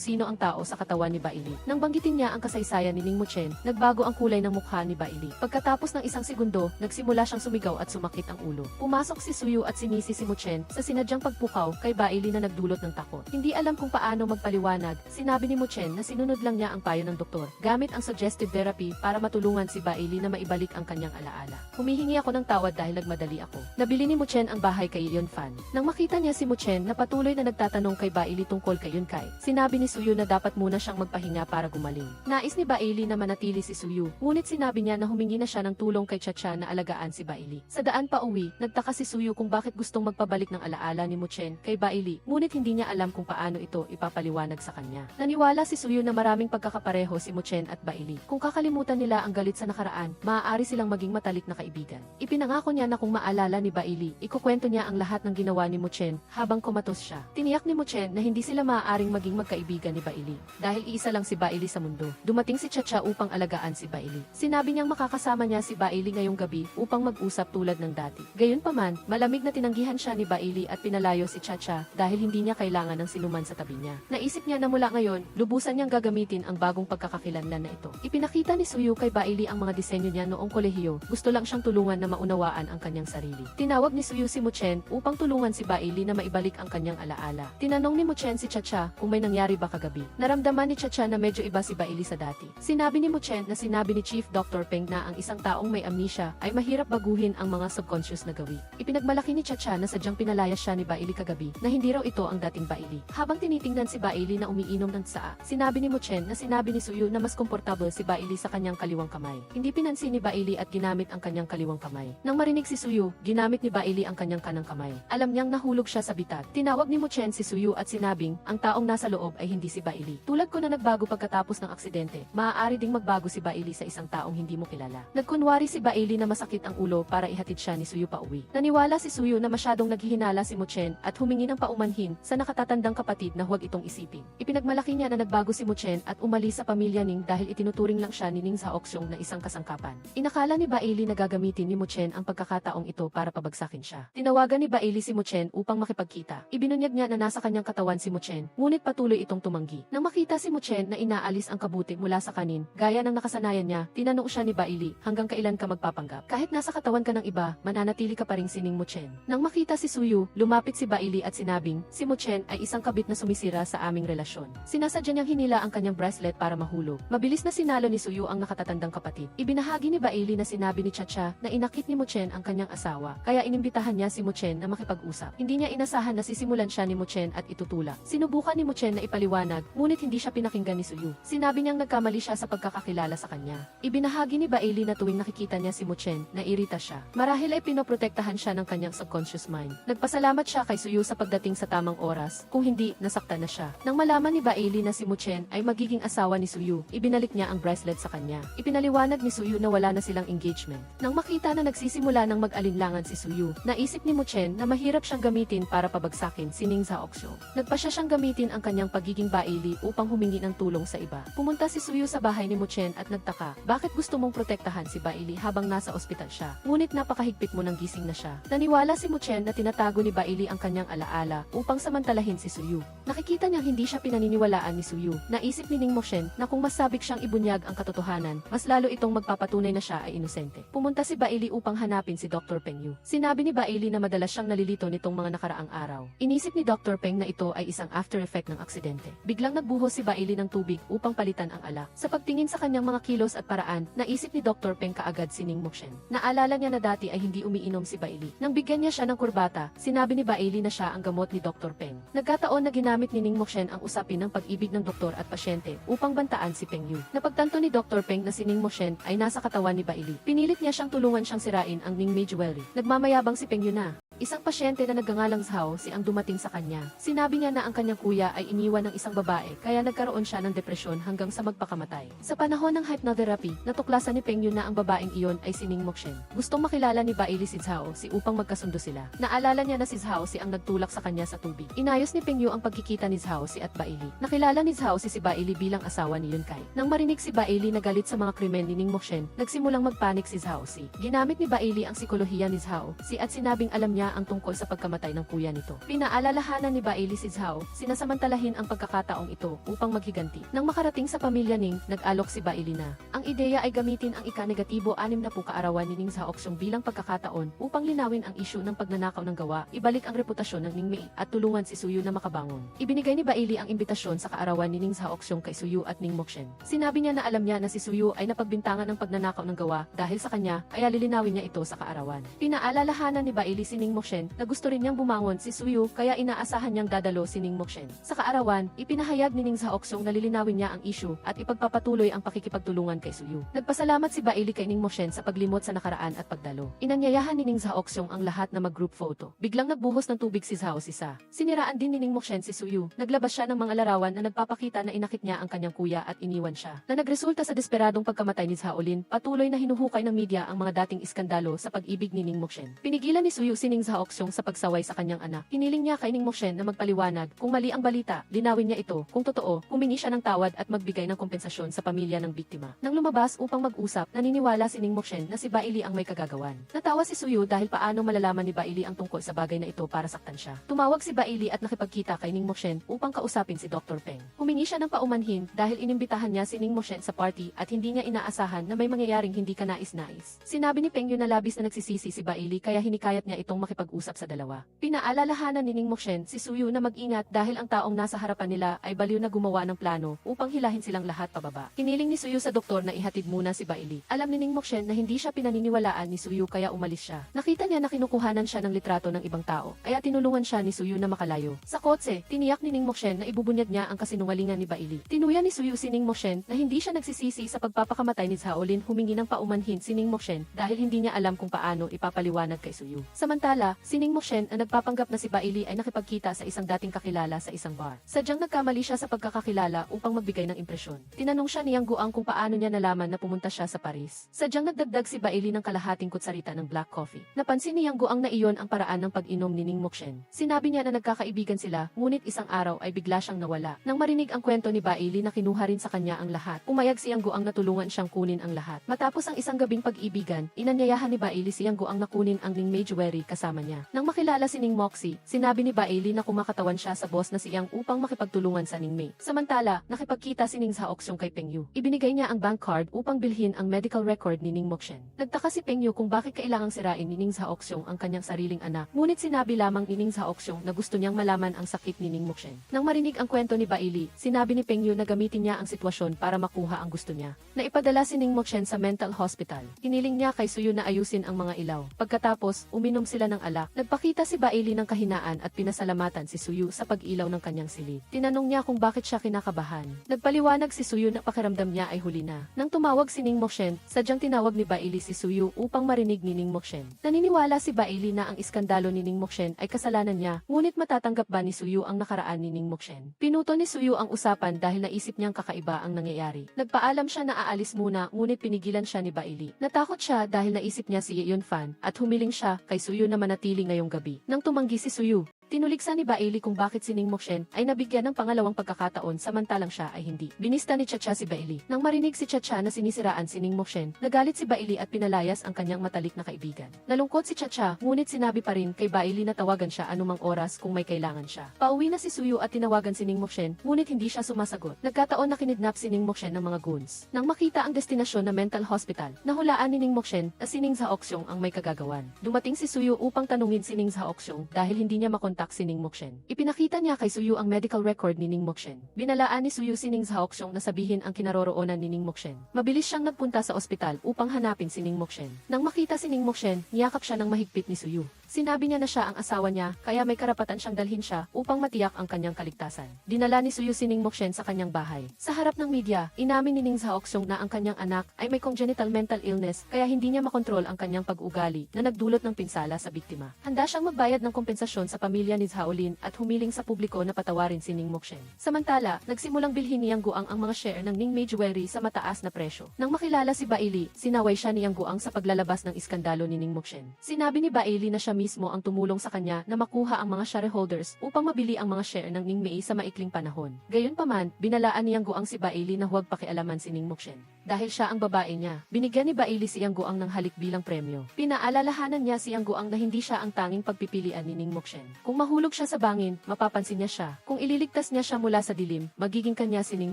sino ang tao sa katawan ni Bailey. Nang banggitin niya ang kasaysayan ni Ning Muchen, nagbago ang kulay ng mukha ni Bailey. Pagkatapos ng isang segundo, nagsimula siyang sumigaw at sumakit ang ulo. Pumasok si Suyu at sinisi si Muchen sa sinadyang pagpukaw kay Bailey na nagdulot ng takot. Hindi alam kung paano magpaliwanag, sinabi ni Muchen na sinunod lang niya ang payo ng doktor, gamit ang suggestive therapy para matulungan si Bailey na maibalik ang kanyang alaala. Humihingi ako ng tawad dahil nagmadali ako. Nabili ni Muchen ang bahay kay Yun Fan. Nang makita niya si Muchen na patuloy na nagtatanong kay Bailey tungkol kay Yun Kai, sinabi ni Suyu na dapat muna siyang magpahinga para gumaling. Nais ni Bailey na manatili si Suyu, ngunit sinabi niya na humingi na siya ng tulong kay Chacha na alagaan si Bailey. Sa daan pa uwi, nagtaka si Suyu kung bakit gustong magpabalik ng alaala ni Muchen kay Bailey, ngunit hindi niya alam kung paano ito ipapaliwanag sa kanya. Naniwala si Suyu na maraming pagkakapareho si Muchen at Bailey. Kung kakalimutan nila ang galit sa nakaraan, maaari silang maging matalik na kaibigan. Ipinangako niya na kung maalala ni Bailey, ikukwento niya ang lahat ng ginawa ni Muchen habang kumatos siya. Tiniyak ni Muchen na hindi sila maaaring maging magkaibigan ni Bailey dahil iisa lang si Bailey sa mundo. Dumating si Chacha upang alagaan si Bailey. Sinabi niyang makakasama niya si Bailey ngayong gabi upang mag-usap tulad ng dati. Gayunpaman, malamig na tinanggihan siya ni Bailey at pinalayo si Chacha dahil hindi niya kailangan ng sinuman sa tabi niya. Naisip niya na mula ngayon, lubusan niyang gagamitin ang bagong pagkakakilanlan na ito. Ipinakita ni Suyu kay Bailey ang mga disenyo niya noong kolehiyo. Gusto lang siyang tulungan na maunawaan ang kanyang sarili. Tinawag ni Suyu si Muchen upang tulungan si Bailey na maibalik ang kanyang alaala. Tinanong ni Muchen si Chacha kung may nangyari ba kagabi. Naramdaman ni Chacha na medyo iba si Bailey sa dati. Sinabi ni Muchen na sinabi ni Chief Dr. Peng na ang isang taong may amnesia ay mahirap baguhin ang mga subconscious na gawi. Ipinagmalaki ni Chacha na sadyang pinalayas siya ni Bailey kagabi na hindi raw ito ang dating Bailey. Habang tinitingnan si Bailey na umiinom ng tsaa, sinabi ni Muchen na sinabi ni Suyu na mas komportable si Bailey sa kanyang kaliwang kamay. Hindi pinansin ni Bailey at ginamit ang kanyang kaliwang kamay. Nang marinig si Suyu, ginamit ni Bailey ang kanyang kanang kamay. Alam niyang nahulog siya sa bitat. Tinawag ni Muchen si Suyu at sinabing, ang taong nasa loob ay hindi si Bailey. Tulad ko na nagbago pagkatapos ng aksidente, maaari ding magbago si Bailey sa isang taong hindi mo kilala. Nagkunwari si Bailey na masakit ang ulo para ihatid siya ni Suyu pa uwi. Naniwala si Suyu na masyadong naghihinala si Muchen at humingi ng paumanhin sa nakatatandang kapatid na huwag itong isipin. Ipinagmalaki niya na nagbago si Muchen at umalis sa pamilya Ning dahil itinuturing lang siya ni Ning sa oksyong na isang kasangkapan. Inakala ni Bailey na gagamitin ni Muchen ang pagkakataong ito para pabagsakin siya. Tinawagan ni Bailey si Muchen upang makipagkita. Ibinunyag niya na nasa kanyang katawan si Muchen, ngunit patuloy itong tumanggi. Nang makita si Muchen na inaalis ang kabuti mula sa kanin, gaya ng nakasanayan niya, tinanong siya ni Bailey, hanggang kailan ka magpapanggap? Kahit nasa katawan ka ng iba, mananatili ka pa ring si Ning Muchen. Nang makita si Suyu, lumapit si Bailey at sinabing, si Muchen ay isang kabit na sumisira sa aming relasyon. Sinasadya niyang hinila ang kanyang bracelet para mahulog. Mabilis na sinalo ni Suyu ang nakatatandang kapatid. Ibinahagi ni Bailey na sinabi ni Chacha na inakit ni Muchen ang kanyang asawa, kaya inimbitahan niya si Muchen na makipag-usap. Hindi niya inasahan na sisimulan siya ni Muchen at itutulak. Sinubukan ni Muchen na ipaliwanag, ngunit hindi siya pinakinggan ni Suyu. Sinabi niyang nagkamali siya sa pagkakakilala sa kanya. Ibinahagi ni Bailey na tuwing nakikita niya si Muchen, nairita siya. Marahil ay pinoprotektahan siya ng kanyang subconscious mind. Nagpasalamat siya kay Suyu sa pagdating sa tamang oras, kung hindi, nasaktan na siya. Nang malaman ni Bailey na si Muchen ay magiging asawa ni Suyu, ibinalik niya ang bracelet sa kanya. Ipinaliwanag ni Suyu na wala na silang engagement. Nang makita na nagsisimula ng mag-alinlangan si Suyu, naisip ni Muchen na mahirap siyang gamitin para pabagsakin si Ning sa oksyon. Nagpa siya siyang gamitin ang kanyang pagiging Bailey upang humingi ng tulong sa iba. Pumunta si Suyu sa bahay ni Muchen at nagtaka, bakit gusto mong protektahan si Bailey habang nasa ospital siya? Ngunit napakahigpit mo nang gising na siya. Naniwala si Muchen na tinatago ni Bailey ang kanyang alaala upang samantalahin si Suyu. Nakikita niyang hindi siya pinaniniwalaan ni Suyu. Naisip ni Ning Muchen na kung mas sabik siyang ibunyag ang katotohanan, mas lalo itong magpapatunay na siya ay inosente. Pumunta si Bailey upang hanapin si Dr. Peng Yu. Sinabi ni Bailey na madalas siyang nalilito nitong mga nakaraang araw. Inisip ni Dr. Peng na ito ay isang after effect ng aksidente. Biglang nagbuhos si Bailey ng tubig upang palitan ang alak. Sa pagtingin sa kanyang mga kilos at paraan, naisip ni Dr. Peng kaagad si Ning Muchen. Naalala niya na dati ay hindi umiinom si Bailey. Nang bigyan niya siya ng kurbata, sinabi ni Bailey na siya ang gamot ni Dr. Peng. Nagkataon na ginamit ni Ning Muchen ang usapin ng pag-ibig ng doktor at pasyente upang bantaan si Peng Yu. Napagtanto ni Dr. Peng na si Ning Muchen ay nasa katawan ni Bailey. Pinilit niya siyang tulungan siyang sirain ang Ning Mei Jewelry. Nagmamayabang si Peng Yu na isang pasyente na nagngangalang Zhao si ang dumating sa kanya. Sinabi niya na ang kanyang kuya ay iniwan ng isang babae kaya nagkaroon siya ng depresyon hanggang sa magpakamatay. Sa panahon ng hypnotherapy, natuklasan ni Peng Yu na ang babaeng iyon ay si Ning Muchen. Gustong makilala ni Bailey si Zhao si upang magkasundo sila. Naalala niya na si Zhao si ang nagtulak sa kanya sa tubig. Inayos ni Peng Yu ang pagkikita ni Zhao si at Bailey. Nakilala ni Zhao si Bailey bilang asawa ni Yun Kai. Nang marinig si Bailey na galit sa mga krimen ni Ning Muchen, nagsimulang magpanik si Zhao si. Ginamit ni Bailey ang psikolohiya ni Zhao si at sinabing alam niya ang tungkol sa pagkamatay ng kuya nito. Pinaalalahanan ni Bailey si Zhao, sinasamantalahin ang pagkakataong ito upang maghiganti. Nang makarating sa pamilya Ning, nag-alok si Bailey na ang ideya ay gamitin ang ika-negatibo 60 kaarawan ni Ning Zhaoxiong bilang pagkakataon upang linawin ang isyu ng pagnanakaw ng gawa, ibalik ang reputasyon ng Ning Mei at tulungan si Suyu na makabangon. Ibinigay ni Bailey ang imbitasyon sa kaarawan ni Ning Zhaoxiong kay Suyu at Ning Muchen. Sinabi niya na alam niya na si Suyu ay napagbintangan ng pagnanakaw ng gawa dahil sa kanya ay lilinawin niya ito sa kaarawan. Pinaalalahanan ni Bailey si Ning Muchen na gusto rin niyang bumangon si Suyu kaya inaasahan niyang dadalo si Ning Muchen. Sa kaarawan, ipinahayag ni Ning Zhaoxiong na lilinawin niya ang issue at ipagpapatuloy ang pakikipagtulungan kay Suyu. Nagpasalamat si Bailey kay Ning Muchen sa paglimot sa nakaraan at pagdalo. Inanyayahan ni Ning Zhaoxiong ang lahat na mag-group photo. Biglang nagbuhos ng tubig si Zhao si Sa. Siniraan din ni Ning Muchen si Suyu. Naglabas siya ng mga larawan na nagpapakita na inakit niya ang kanyang kuya at iniwan siya. Na nagresulta sa desperadong pagkamatay ni Zhaolin, patuloy na hinuhukay ng media ang mga dating iskandalo sa pag-ibig ni Ning Muchen. Pinigilan ni Suyu si Ning Zhaoxiong sa pagsaway sa kanyang anak. Hiniling niya kay Ning Muchen na magpaliwanag kung mali ang balita, linawin niya ito, kung totoo, humingi siya ng tawad at magbigay ng kompensasyon sa pamilya ng biktima. Nang lumabas upang mag-usap, naniniwala si Ning Muchen na si Bailey ang may kagagawan. Natawa si Suyu dahil paano malalaman ni Bailey ang tungkol sa bagay na ito para saktan siya. Tumawag si Bailey at nakipagkita kay Ning Muchen upang kausapin si Dr. Peng. Humingi siya ng paumanhin dahil inimbitahan niya si Ning Muchen sa party at hindi niya inaasahan na may mangyayaring hindi kanais-nais. Sinabi ni Peng Yu na labis na nagsisisi si Bailey kaya hinikayat niya itong makipag-usap sa dalawa. Pinaalalahanan ni Ning Muchen si Suyu na mag-ingat dahil ang taong nasa harapan nila ay baliw na gumawa ng plano upang hilahin silang lahat pababa. Hiniling ni Suyu sa doktor na ihatid muna si Bailey. Alam ni Ning Muchen na hindi siya pinaniniwalaan ni Suyu kaya umalis siya. Nakita niya na kinukuhanan siya ng litrato ng ibang tao, kaya tinulungan siya ni Suyu na makalayo. Sa kotse, tiniyak ni Ning Muchen na ibubunyag niya ang kasinungalingan ni Bailey. Tinuya ni Suyu si Ning Muchen na hindi siya nagsisisi sa pagpapakamatay ni Zhaolin, humingi ng paumanhin si Ning Muchen dahil hindi niya alam kung paano ipapaliwanag kay Suyu. Samantala, si Ning Muchen ang nagpapanggap na si Bailey ay nakipagkita sa isang dating kakilala sa isang bar. Sadyang nagkamali siya sa pagkakakilala upang magbigay ng impresyon. Tinanong siya ni Yang Guang kung paano niya nalaman na pumunta siya sa Paris. Sadyang nagdagdag si Bailey ng kalahating kutsarita ng black coffee. Napansin ni Yang Guang na iyon ang paraan ng pag-inom ni Ning Muchen. Sinabi niya na nagkakaibigan sila, ngunit isang araw ay bigla siyang nawala. Nang marinig ang kwento ni Bailey na kinuha rin sa kanya ang lahat, umayag si Yang Guang na tulungan siyang kunin ang lahat. Matapos ang isang gabing pag-ibigan, inanyayahan ni Bailey si Yang Guang na kunin ang Ning Mei Jewelry kasama niya. Nang makilala si Ning Moxie, sinabi ni Bailey na kumakatawan siya sa boss na si Yang upang makipagtulungan sa Ning Mei. Samantala, nakipagkita si Ning Zhaoxiong kay Peng Yu. Ibinigay niya ang bank card upang bilhin ang medical record ni Ning Muchen. Nagtaka si Peng Yu kung bakit kailangang sirain ni Ning Zhaoxiong ang kanyang sariling anak. Ngunit sinabi lamang ni Ning Zhaoxiong na gusto niyang malaman ang sakit ni Ning Muchen. Nang marinig ang kwento ni Bailey, sinabi ni Peng Yu na gamitin niya ang sitwasyon para makuha ang gusto niya. Naipadala si Ning Muchen sa mental hospital. Hiniling niya kay Suyu na ayusin ang mga ilaw. Pagkatapos, uminom sila ng alak. Nagpakita si Bailey ng kahinaan at pinasalamatan si Suyu sa pag-ilaw ng kanyang silid. Tinanong niya kung bakit siya kinakabahan. Nagpaliwanag si Suyu na pakiramdam niya ay huli na. Nang tumawag si Ning Muchen, sadyang tinawag ni Bailey si Suyu upang marinig ni Ning Muchen. Naniniwala si Bailey na ang iskandalo ni Ning Muchen ay kasalanan niya, ngunit matatanggap ba ni Suyu ang nakaraan ni Ning Muchen? Pinuto ni Suyu ang usapan dahil naisip niyang kakaiba ang nangyayari. Nagpaalam siya na aalis muna, ngunit pinigilan siya ni Bailey. Natakot siya dahil naisip niya si Yeon Fan at humiling siya kay Suyu na manatili ngayong gabi. Nang tumanggi si Suyu, Tinuligsa ni Bailey kung bakit si Ning Mokshen ay nabigyan ng pangalawang pagkakataon samantalang siya ay hindi. Binista ni Chacha si Bailey. Nang marinig si Chacha na sinisiraan si Ning Mokshen, nagalit si Bailey at pinalayas ang kanyang matalik na kaibigan. Nalungkot si Chacha, ngunit sinabi pa rin kay Bailey na tawagan siya anumang oras kung may kailangan siya. Pauwi na si Suyu at tinawagan si Ning Mokshen, ngunit hindi siya sumasagot. Nagkataon na kinidnap si Ning Mokshen ng mga goons. Nang makita ang destinasyon na mental hospital, nahulaan ni Ning Mokshen na si Ning Zaoxyong ang may kagagawan. Dumating si Suyu upang tanungin si Ning Zaoxyong dahil hindi niya makontak si Ning Mokshen. Ipinakita niya kay Suyu ang medical record ni Ning Mokshen. Binalaan ni Suyu si Ning Zaoxyong na sabihin ang kinaroroonan ni Ning Mokshen. Mabilis siyang nagpunta sa ospital upang hanapin si Ning Mokshen. Nang makita si Ning Mokshen, niyakap siya ng mahigpit ni Suyu. Sinabi niya na siya ang asawa niya, kaya may karapatan siyang dalhin siya upang matiyak ang kanyang kaligtasan. Dinala ni Suyu si Ning Mokshen sa kanyang bahay. Sa harap ng media, inamin ni Ning Zaoxyong na ang kanyang anak ay may congenital mental illness kaya hindi niya makontrol ang kanyang pag-ugali na nagdulot ng pinsala sa biktima. Handa siyang magbayad ng kompensasyon sa pamilya ni Zaolin at humiling sa publiko na patawarin si Ning Mokshen. Samantala, nagsimulang bilhin ni Yang Guang ang mga share ng Ning Mei Jewelry sa mataas na presyo. Nang makilala si Bailey, sinaway siya ni Yang Guang sa paglalabas ng iskandalo ni Ning Mokshen. Sinabi ni Bailey na siya mismo ang tumulong sa kanya na makuha ang mga shareholders upang mabili ang mga share ng Ning Mei sa maikling panahon. Gayunpaman, binalaan ni Yang Guang si Bailey na huwag pakialaman si Ning Mokshen. Dahil siya ang babae niya, binigyan ni Bailey si Yang Guang ng halik bilang premyo. Pinaalalahanan niya si Yang Guang na hindi siya ang tanging pagpipilian ni Ning Mokshen. Kung mahulog siya sa bangin, mapapansin niya siya. Kung ililigtas niya siya mula sa dilim, magiging kanya si Ning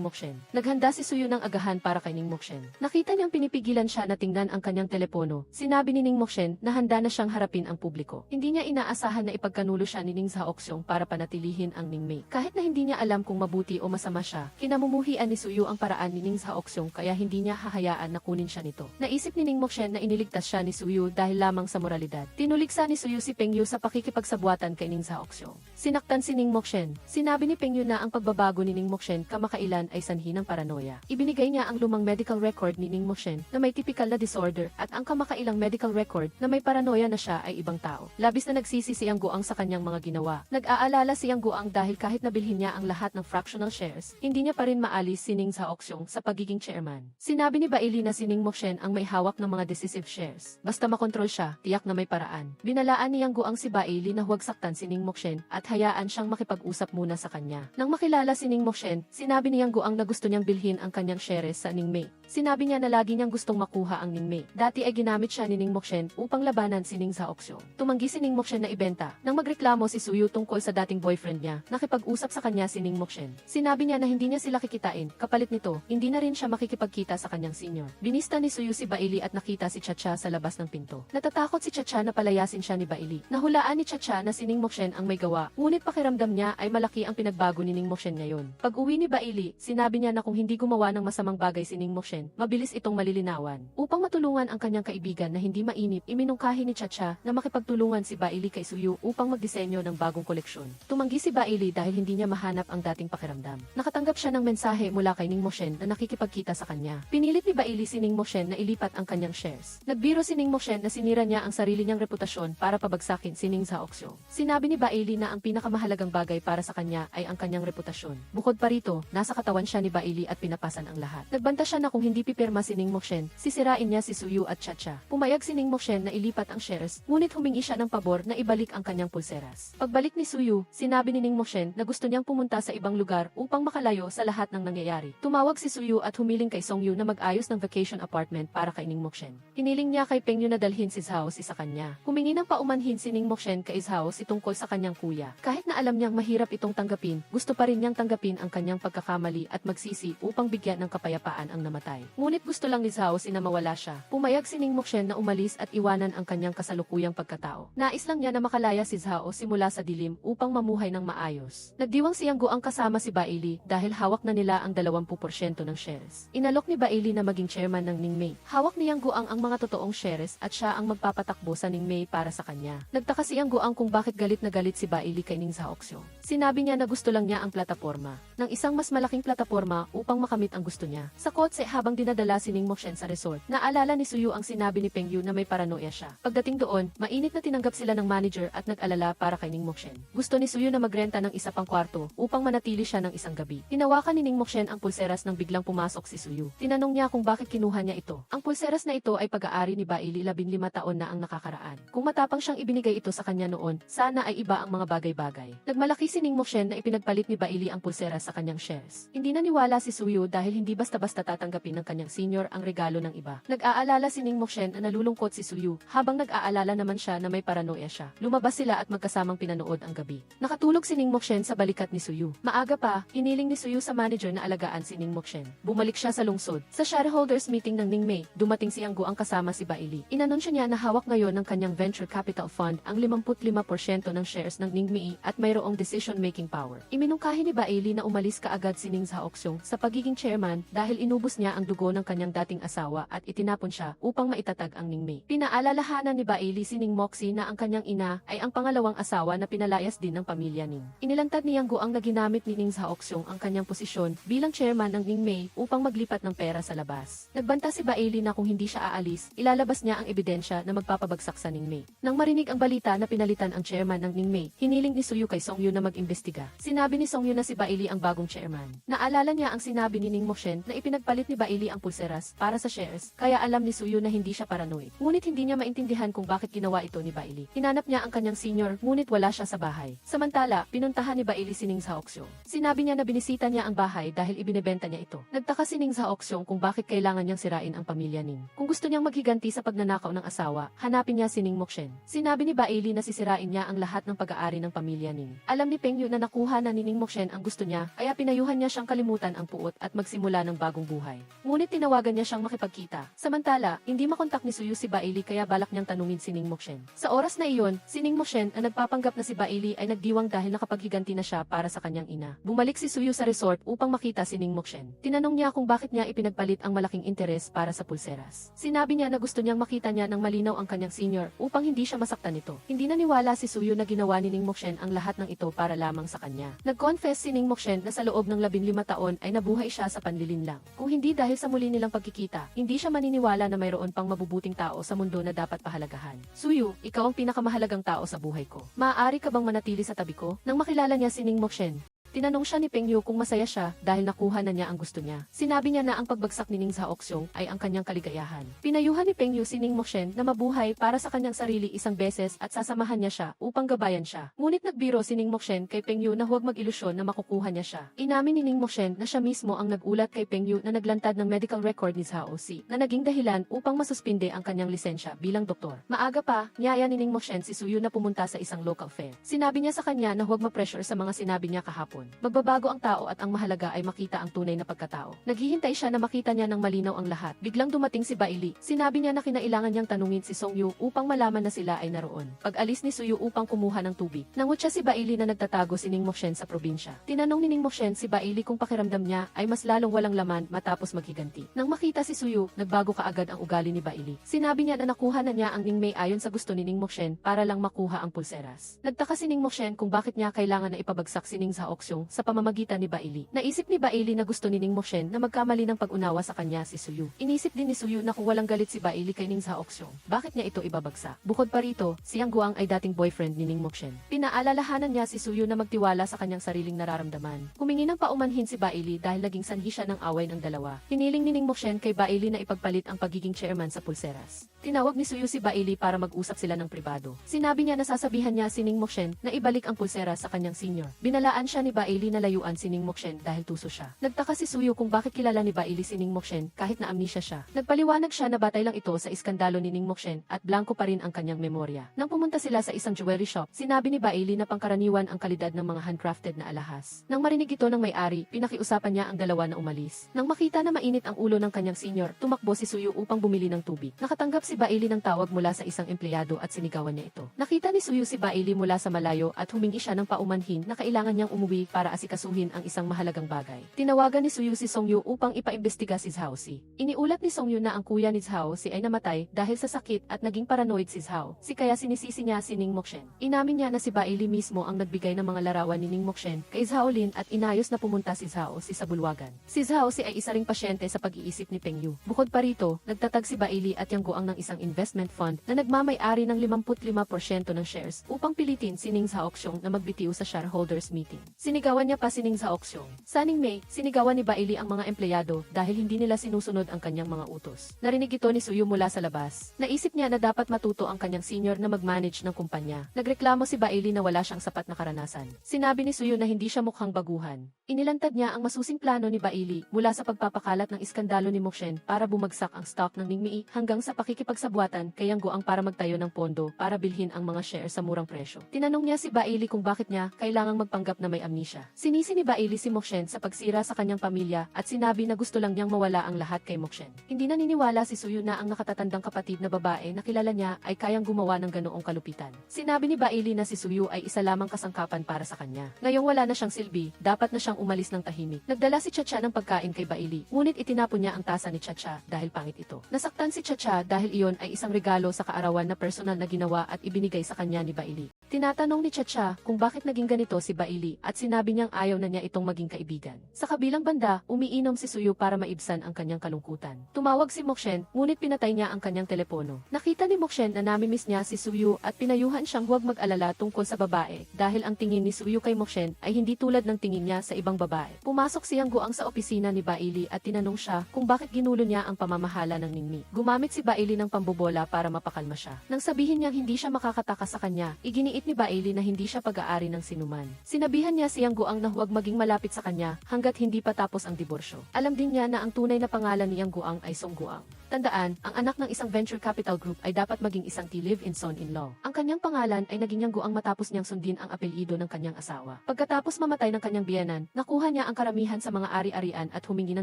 Mokshen. Naghanda si Suyu ng agahan para kay Ning Mokshen. Nakita niyang pinipigilan siya na tingnan ang kanyang telepono. Sinabi ni Ning Mokshen na handa na siyang harapin ang publiko. Hindi niya inaasahan na ipagkanulo siya ni Ning Zaoxyong para panatilihin ang Ning Mei. Kahit na hindi niya alam kung mabuti o masama siya, kinamumuhian ni Suyu ang paraan ni Ning Zaoxyong kaya hindi niya hahayaan na kunin siya nito. Naisip ni Ning Mokshen na iniligtas siya ni Suyu dahil lamang sa moralidad. Tinuligsa ni Suyu si Peng Yu sa pakikipagsabuatan kay Ning Zaoxyong. Sinaktan si Ning Mokshen. Sinabi ni Peng Yu na ang pagbabago ni Ning Mokshen kamakailan ay sanhi ng paranoia. Ibinigay niya ang lumang medical record ni Ning Mokshen na may typical na disorder at ang kamakailang medical record na may paranoia na siya ay ibang tao. Labis na nagsisi si Yang Guang sa kanyang mga ginawa. Nag-aalala si Yang Guang dahil kahit nabilhin niya ang lahat ng fractional shares, hindi niya pa rin maalis si Ning Zaoxyong sa pagiging chairman. Sinabi ni Bailey na si Ning Mokshen ang may hawak ng mga decisive shares. Basta makontrol siya, tiyak na may paraan. Binalaan ni Yang Guang si Bailey na huwag saktan si Ning Mokshen at hayaan siyang makipag-usap muna sa kanya. Nang makilala si Ning Mokshen, sinabi ni Yang Guang na gusto niyang bilhin ang kanyang shares sa Ning Mei. Sinabi niya na lagi niyang gustong makuha ang Ning Mei. Dati ay ginamit siya ni Ning Mokshen upang labanan si Ning Zaoxyong. Tumanggi si Ning Mokshen na ibenta. Nang magreklamo si Suyu tungkol sa dating boyfriend niya, nakipag-usap sa kanya si Ning Mokshen. Sinabi niya na hindi niya sila kikitain, kapalit nito, hindi na rin siya makikipagkita sa kanyang senior. Binista ni Suyu si Bailey at nakita si Chacha sa labas ng pinto. Natatakot si Chacha na palayasin siya ni Bailey. Nahulaan ni Chacha na si Ning Mokshen ang may gawa, ngunit pakiramdam niya ay malaki ang pinagbago ni Ning Mokshen ngayon. Pag-uwi ni Bailey, sinabi niya na kung hindi gumawa ng masamang bagay si Ning Mokshen, mabilis itong malilinawan. Upang matulungan ang kanyang kaibigan na hindi mainip, iminungkahi ni Chacha na makipagtulungan si Bailey kay Suyu upang magdisenyo ng bagong koleksyon. Tumanggi si Bailey dahil hindi niya mahanap ang dating pakiramdam. Nakatanggap siya ng mensahe mula kay Ning Mokshen na nakikipagkita sa kanya. Pinilit ni Bailey si Ning Mokshen na ilipat ang kanyang shares. Nagbiro si Ning Mokshen na sinira niya ang sarili niyang reputasyon para pabagsakin si Ning Zaoxyong. Sinabi ni Bailey na ang pinakamahalagang bagay para sa kanya ay ang kanyang reputasyon. Bukod pa rito, nasa katawan siya ni Bailey at pinapasan ang lahat. Nagbanta siya na kung hindi pipirma si Ning Mokshen, sisirain niya si Suyu at Chacha. Pumayag si Ning Mokshen na ilipat ang shares, ngunit humingi siya ng pabor na ibalik ang kanyang pulseras. Pagbalik ni Suyu, sinabi ni Ning Mokshen na gusto niyang pumunta sa ibang lugar upang makalayo sa lahat ng nangyayari. Tumawag si Suyu at humiling kay Songyu na mag-ayos ng vacation apartment para kay Ning Mokshen. Hiniling niya kay Peng Yu na dalhin si Zhao si sa kanya. Humingi ng paumanhin si Ning Mokshen kay Zhao si tungkol sa kanyang kuya. Kahit na alam niyang mahirap itong tanggapin, gusto pa rin niyang tanggapin ang kanyang pagkakamali at magsisi upang bigyan ng kapayapaan ang namatay. Ngunit gusto lang ni Zhao si na mawala siya. Pumayag si Ning Mokshen na umalis at iwanan ang kanyang kasalukuyang pagkatao. Nais lang niya na makalaya si Zhao simula sa dilim upang mamuhay ng maayos. Nagdiwang si Yang Guang kasama si Bailey dahil hawak na nila ang 20% ng shares. Inalok ni Bailey na maging chairman ng Ning Mei. Hawak ni Yang Guang ang mga totoong shares at siya ang magpapatakbo sa Ning Mei para sa kanya. Nagtaka si Yang Guang kung bakit galit na galit si Bailey kay Ning Zhao. Haoxiong. Sinabi niya na gusto lang niya ang plataporma ng isang mas malaking plataporma upang makamit ang gusto niya. Sa kotse habang dinadala si Ning Mokshen sa resort, naalala ni Suyu ang sinabi ni Peng Yu na may paranoia siya. Pagdating doon, mainit na tinanggap sila ng manager at nag-alala para kay Ning Mokshen. Gusto ni Suyu na magrenta ng isa pang kwarto upang manatili siya ng isang gabi. Hinawakan ni Ning Mokshen ang pulseras nang biglang pumasok si Suyu. Tinanong niya kung bakit kinuha niya ito. Ang pulseras na ito ay pag-aari ni Bailey 15 taon na ang nakakaraan. Kung matapang siyang ibinigay ito sa kanya noon, sana ay iba ang mga bagay-bagay. Nagmalaki si Ning Mokshen na ipinagpalit ni Bailey ang pulseras sa kanyang shares. Hindi naniwala si Suyu dahil hindi basta-basta tatanggapin ng kanyang senior ang regalo ng iba. Nag-aalala si Ning Mokshen na nalulungkot si Suyu habang nag-aalala naman siya na may paranoia siya. Lumabas sila at magkasamang pinanood ang gabi. Nakatulog si Ning Mokshen sa balikat ni Suyu. Maaga pa, hiniling ni Suyu sa manager na alagaan si Ning Mokshen. Bumalik siya sa lungsod. Sa shareholders meeting ng Ning Mei, dumating si Yang Gu ang kasama si Bailey. Inanunsyo niya na hawak ngayon ng kanyang venture capital fund ang 55% ng shares ng Ning Mei at mayroong decision-making power. Iminungkahi ni Bailey na umalis kaagad si Ning Haoxiong sa pagiging chairman dahil inubos niya ang dugo ng kanyang dating asawa at itinapon siya upang maitatag ang Ning Mei. Pinaalalahanan ni Bailey si Ning Moxie na ang kanyang ina ay ang pangalawang asawa na pinalayas din ng pamilya Ning. Inilantad ni Yang Gu ang naginamit ni Ning Haoxiong ang kanyang posisyon bilang chairman ng Ning Mei upang maglipat ng pera sa labas. Nagbanta si Bailey na kung hindi siya aalis, ilalabas niya ang ebidensya na magpapabagsak sa Ning Mei. Nang marinig ang balita na pinalitan ang chairman ng Ning Mei, hiniling ni Suyu kay Song Yu na mag-imbestiga. Sinabi ni Song Yu na si Bailey ang bagong chairman. Naalala niya ang sinabi ni Ning Mokshen na ipinagpalit ni Bailey ang pulseras para sa shares, kaya alam ni Suyu na hindi siya paranoid. Ngunit hindi niya maintindihan kung bakit ginawa ito ni Bailey. Hinanap niya ang kanyang senior, ngunit wala siya sa bahay. Samantala, pinuntahan ni Bailey si Ning Haoxiong. Sinabi niya na binisita niya ang bahay dahil ibinebenta niya ito. Nagtaka si Ning Haoxiong kung bakit kailangan niyang sirain ang pamilya Ning. Kung gusto niyang maghiganti sa pagnanakaw ng asawa, hanapin niya si Ning Mokshen. Sinabi ni Bailey na sisirain niya ang lahat ng pag-aari ng pamilya Ning. Alam ni Peng Yu na nakuha na ni Ning Mokshen ang gusto niya, kaya pinayuhan niya siyang kalimutan ang puot at magsimula ng bagong buhay. Ngunit tinawagan niya siyang makipagkita. Samantala, hindi makontak ni Suyu si Bailey kaya balak niyang tanungin si Ning Mokshen. Sa oras na iyon, si Ning Mokshen na nagpapanggap na si Bailey ay nagdiwang dahil nakapaghiganti na siya para sa kanyang ina. Bumalik si Suyu sa resort upang makita si Ning Mokshen. Tinanong niya kung bakit niya ipinagpalit ang malaking interes para sa pulseras. Sinabi niya na gusto niyang makita niya ng malinaw ang kanyang senior upang hindi siya masaktan nito. Hindi naniwala si Suyu na ginawa ni Ning Mokshen ang lahat ng ito para lamang sa kanya. Nag-confess si Ning Mokshen na sa loob ng 15 taon ay nabuhay siya sa panlilinlang. Kung hindi dahil sa muli nilang pagkikita, hindi siya maniniwala na mayroon pang mabubuting tao sa mundo na dapat pahalagahan. Suyu, ikaw ang pinakamahalagang tao sa buhay ko. Maaari ka bang manatili sa tabi ko? Nang makilala niya si Ning Mokshen, tinanong siya ni Peng Yu kung masaya siya dahil nakuha na niya ang gusto niya. Sinabi niya na ang pagbagsak ni Ning Haoxiong ay ang kanyang kaligayahan. Pinayuhan ni Peng Yu si Ning Mokshen na mabuhay para sa kanyang sarili isang beses at sasamahan niya siya upang gabayan siya. Ngunit nagbiro si Ning Mokshen kay Peng Yu na huwag mag-ilusyon na makukuha niya siya. Inamin ni Ning Mokshen na siya mismo ang nagulat kay Peng Yu na naglantad ng medical record ni Hao Si na naging dahilan upang masuspinde ang kanyang lisensya bilang doktor. Maaga pa, niyaya ni Ning Mokshen si Suyu na pumunta sa isang local fair. Sinabi niya sa kanya na huwag ma-pressure sa mga sinabi niya kahapon. Magbabago ang tao at ang mahalaga ay makita ang tunay na pagkatao. Naghihintay siya na makita niya ng malinaw ang lahat. Biglang dumating si Bailey. Sinabi niya na kinailangan niyang tanungin si Song Yu upang malaman na sila ay naroon. Pag-alis ni Suyu upang kumuha ng tubig, nangutya si Bailey na nagtatago si Ning Mokshen sa probinsya. Tinanong ni Ning Mokshen si Bailey kung pakiramdam niya ay mas lalong walang laman matapos maghiganti. Nang makita si Suyu, nagbago kaagad ang ugali ni Bailey. Sinabi niya na nakuha na niya ang Ning Mei ayon sa gusto ni Ning Mokshen para lang makuha ang pulseras. Nagtaka si Ning Mokshen kung bakit niya kailangan na ipabagsak si Ning Haoxiong sa pamamagitan ni Bailey. Naisip ni Bailey na gusto ni Ning Mokshen na magkamali ng pag-unawa sa kanya si Suyu. Inisip din ni Suyu na kung walang galit si Bailey kay Ning Haoxiong, bakit niya ito ibabagsak? Bukod pa rito, si Yang Guang ay dating boyfriend ni Ning Mokshen. Pinaalalahanan niya si Suyu na magtiwala sa kanyang sariling nararamdaman. Humingi ng paumanhin si Bailey dahil naging sanhi siya ng away ng dalawa. Hiniling ni Ning Mokshen kay Bailey na ipagpalit ang pagiging chairman sa pulseras. Tinawag ni Suyu si Bailey para mag-usap sila ng pribado. Sinabi niya na sasabihan niya si Ning Mokshen na ibalik ang pulseras sa kanyang senior. Binalaan siya ni Bailey na layuan si Ning Mokshen dahil tuso siya. Nagtaka si Suyu kung bakit kilala ni Bailey si Ning Mokshen kahit na amnesia siya. Nagpaliwanag siya na batay lang ito sa iskandalo ni Ning Mokshen at blanko pa rin ang kanyang memorya. Nang pumunta sila sa isang jewelry shop, sinabi ni Bailey na pangkaraniwan ang kalidad ng mga handcrafted na alahas. Nang marinig ito ng may-ari, pinakiusapan niya ang dalawa na umalis. Nang makita na mainit ang ulo ng kanyang senior, tumakbo si Suyu upang bumili ng tubig. Nakatanggap si si Bailey ng tawag mula sa isang empleyado at sinigawan niya ito. Nakita ni Suyu si Bailey mula sa malayo at humingi siya ng paumanhin na kailangan niyang umuwi para asikasuhin ang isang mahalagang bagay. Tinawagan ni Suyu si Songyu upang ipaimbestiga si Zhao Si. Iniulat ni Songyu na ang kuya ni Zhao Si ay namatay dahil sa sakit at naging paranoid si Zhao Si kaya sinisisi niya si Ning Mokshen. Inamin niya na si Bailey mismo ang nagbigay ng mga larawan ni Ning Mokshen kay Zhao Lin at inayos na pumunta si Zhao Si sa bulwagan. Si Zhao Si ay isa ring pasyente sa pag-iisip ni Peng Yu. Bukod pa rito, nagtatag si Bailey at Yang Guang ng isang investment fund na nagmamay-ari ng 55% ng shares upang pilitin si Ning Zhaoxiong na magbitiw sa shareholders meeting. Sinigawan niya pa si Ning Zhaoxiong. Sa Ningmei, sinigawan ni Bailey ang mga empleyado dahil hindi nila sinusunod ang kanyang mga utos. Narinig ito ni Suyu mula sa labas. Naisip niya na dapat matuto ang kanyang senior na mag-manage ng kumpanya. Nagreklamo si Bailey na wala siyang sapat na karanasan. Sinabi ni Suyu na hindi siya mukhang baguhan. Inilantad niya ang masusing plano ni Bailey mula sa pagpapakalat ng iskandalo ni Mokshen para bumagsak ang stock ng Ningmei hanggang sa pakikipagsabuatan kay Yang Guang para magtayo ng pondo para bilhin ang mga shares sa murang presyo. Tinanong niya si Bailey kung bakit niya kailangang magpanggap na may amnesia. Sinisi ni Bailey si Mokshen sa pagsira sa kanyang pamilya at sinabi na gusto lang niyang mawala ang lahat kay Mokshen. Hindi naniniwala si Suyu na ang nakatatandang kapatid na babae na kilala niya ay kayang gumawa ng ganoong kalupitan. Sinabi ni Bailey na si Suyu ay isa lamang kasangkapan para sa kanya. Ngayong wala na siyang silbi, dapat na siyang umalis ng tahimik. Nagdala si Chacha ng pagkain kay Bailey, ngunit itinapon niya ang tasa ni Chacha dahil pangit ito. Nasaktan si Chacha dahil iyon ay isang regalo sa kaarawan na personal na ginawa at ibinigay sa kanya ni Bailey. Tinatanong ni Chacha kung bakit naging ganito si Bailey at sinabi niyang ayaw na niya itong maging kaibigan. Sa kabilang banda, umiinom si Suyu para maibsan ang kanyang kalungkutan. Tumawag si Mokshen, ngunit pinatay niya ang kanyang telepono. Nakita ni Mokshen na namimiss niya si Suyu at pinayuhan siyang huwag mag-alala tungkol sa babae dahil ang tingin ni Suyu kay Mokshen ay hindi tulad ng tingin niya sa ibang babae. Pumasok si Yang Guang sa opisina ni Bailey at tinanong siya kung bakit ginulo niya ang pamamahala ng Ningmei. Gumamit si Bailey ng pambobola para mapakalma siya. Nang sabihin niyang hindi siya makakatakas sa kanya, iginiit ni Bailey na hindi siya pag-aari ng sinuman. Sinabihan niya si Yang Guang na huwag maging malapit sa kanya hanggat hindi pa tapos ang diborsyo. Alam din niya na ang tunay na pangalan ni Yang Guang ay Song Guang. Tandaan, ang anak ng isang venture capital group ay dapat maging isang live-in son-in-law. Ang kanyang pangalan ay naging Yang Guang matapos niyang sundin ang apelyido ng kanyang asawa. Pagkatapos mamatay ng kanyang biyenan, nakuha niya ang karamihan sa mga ari-arian at humingi ng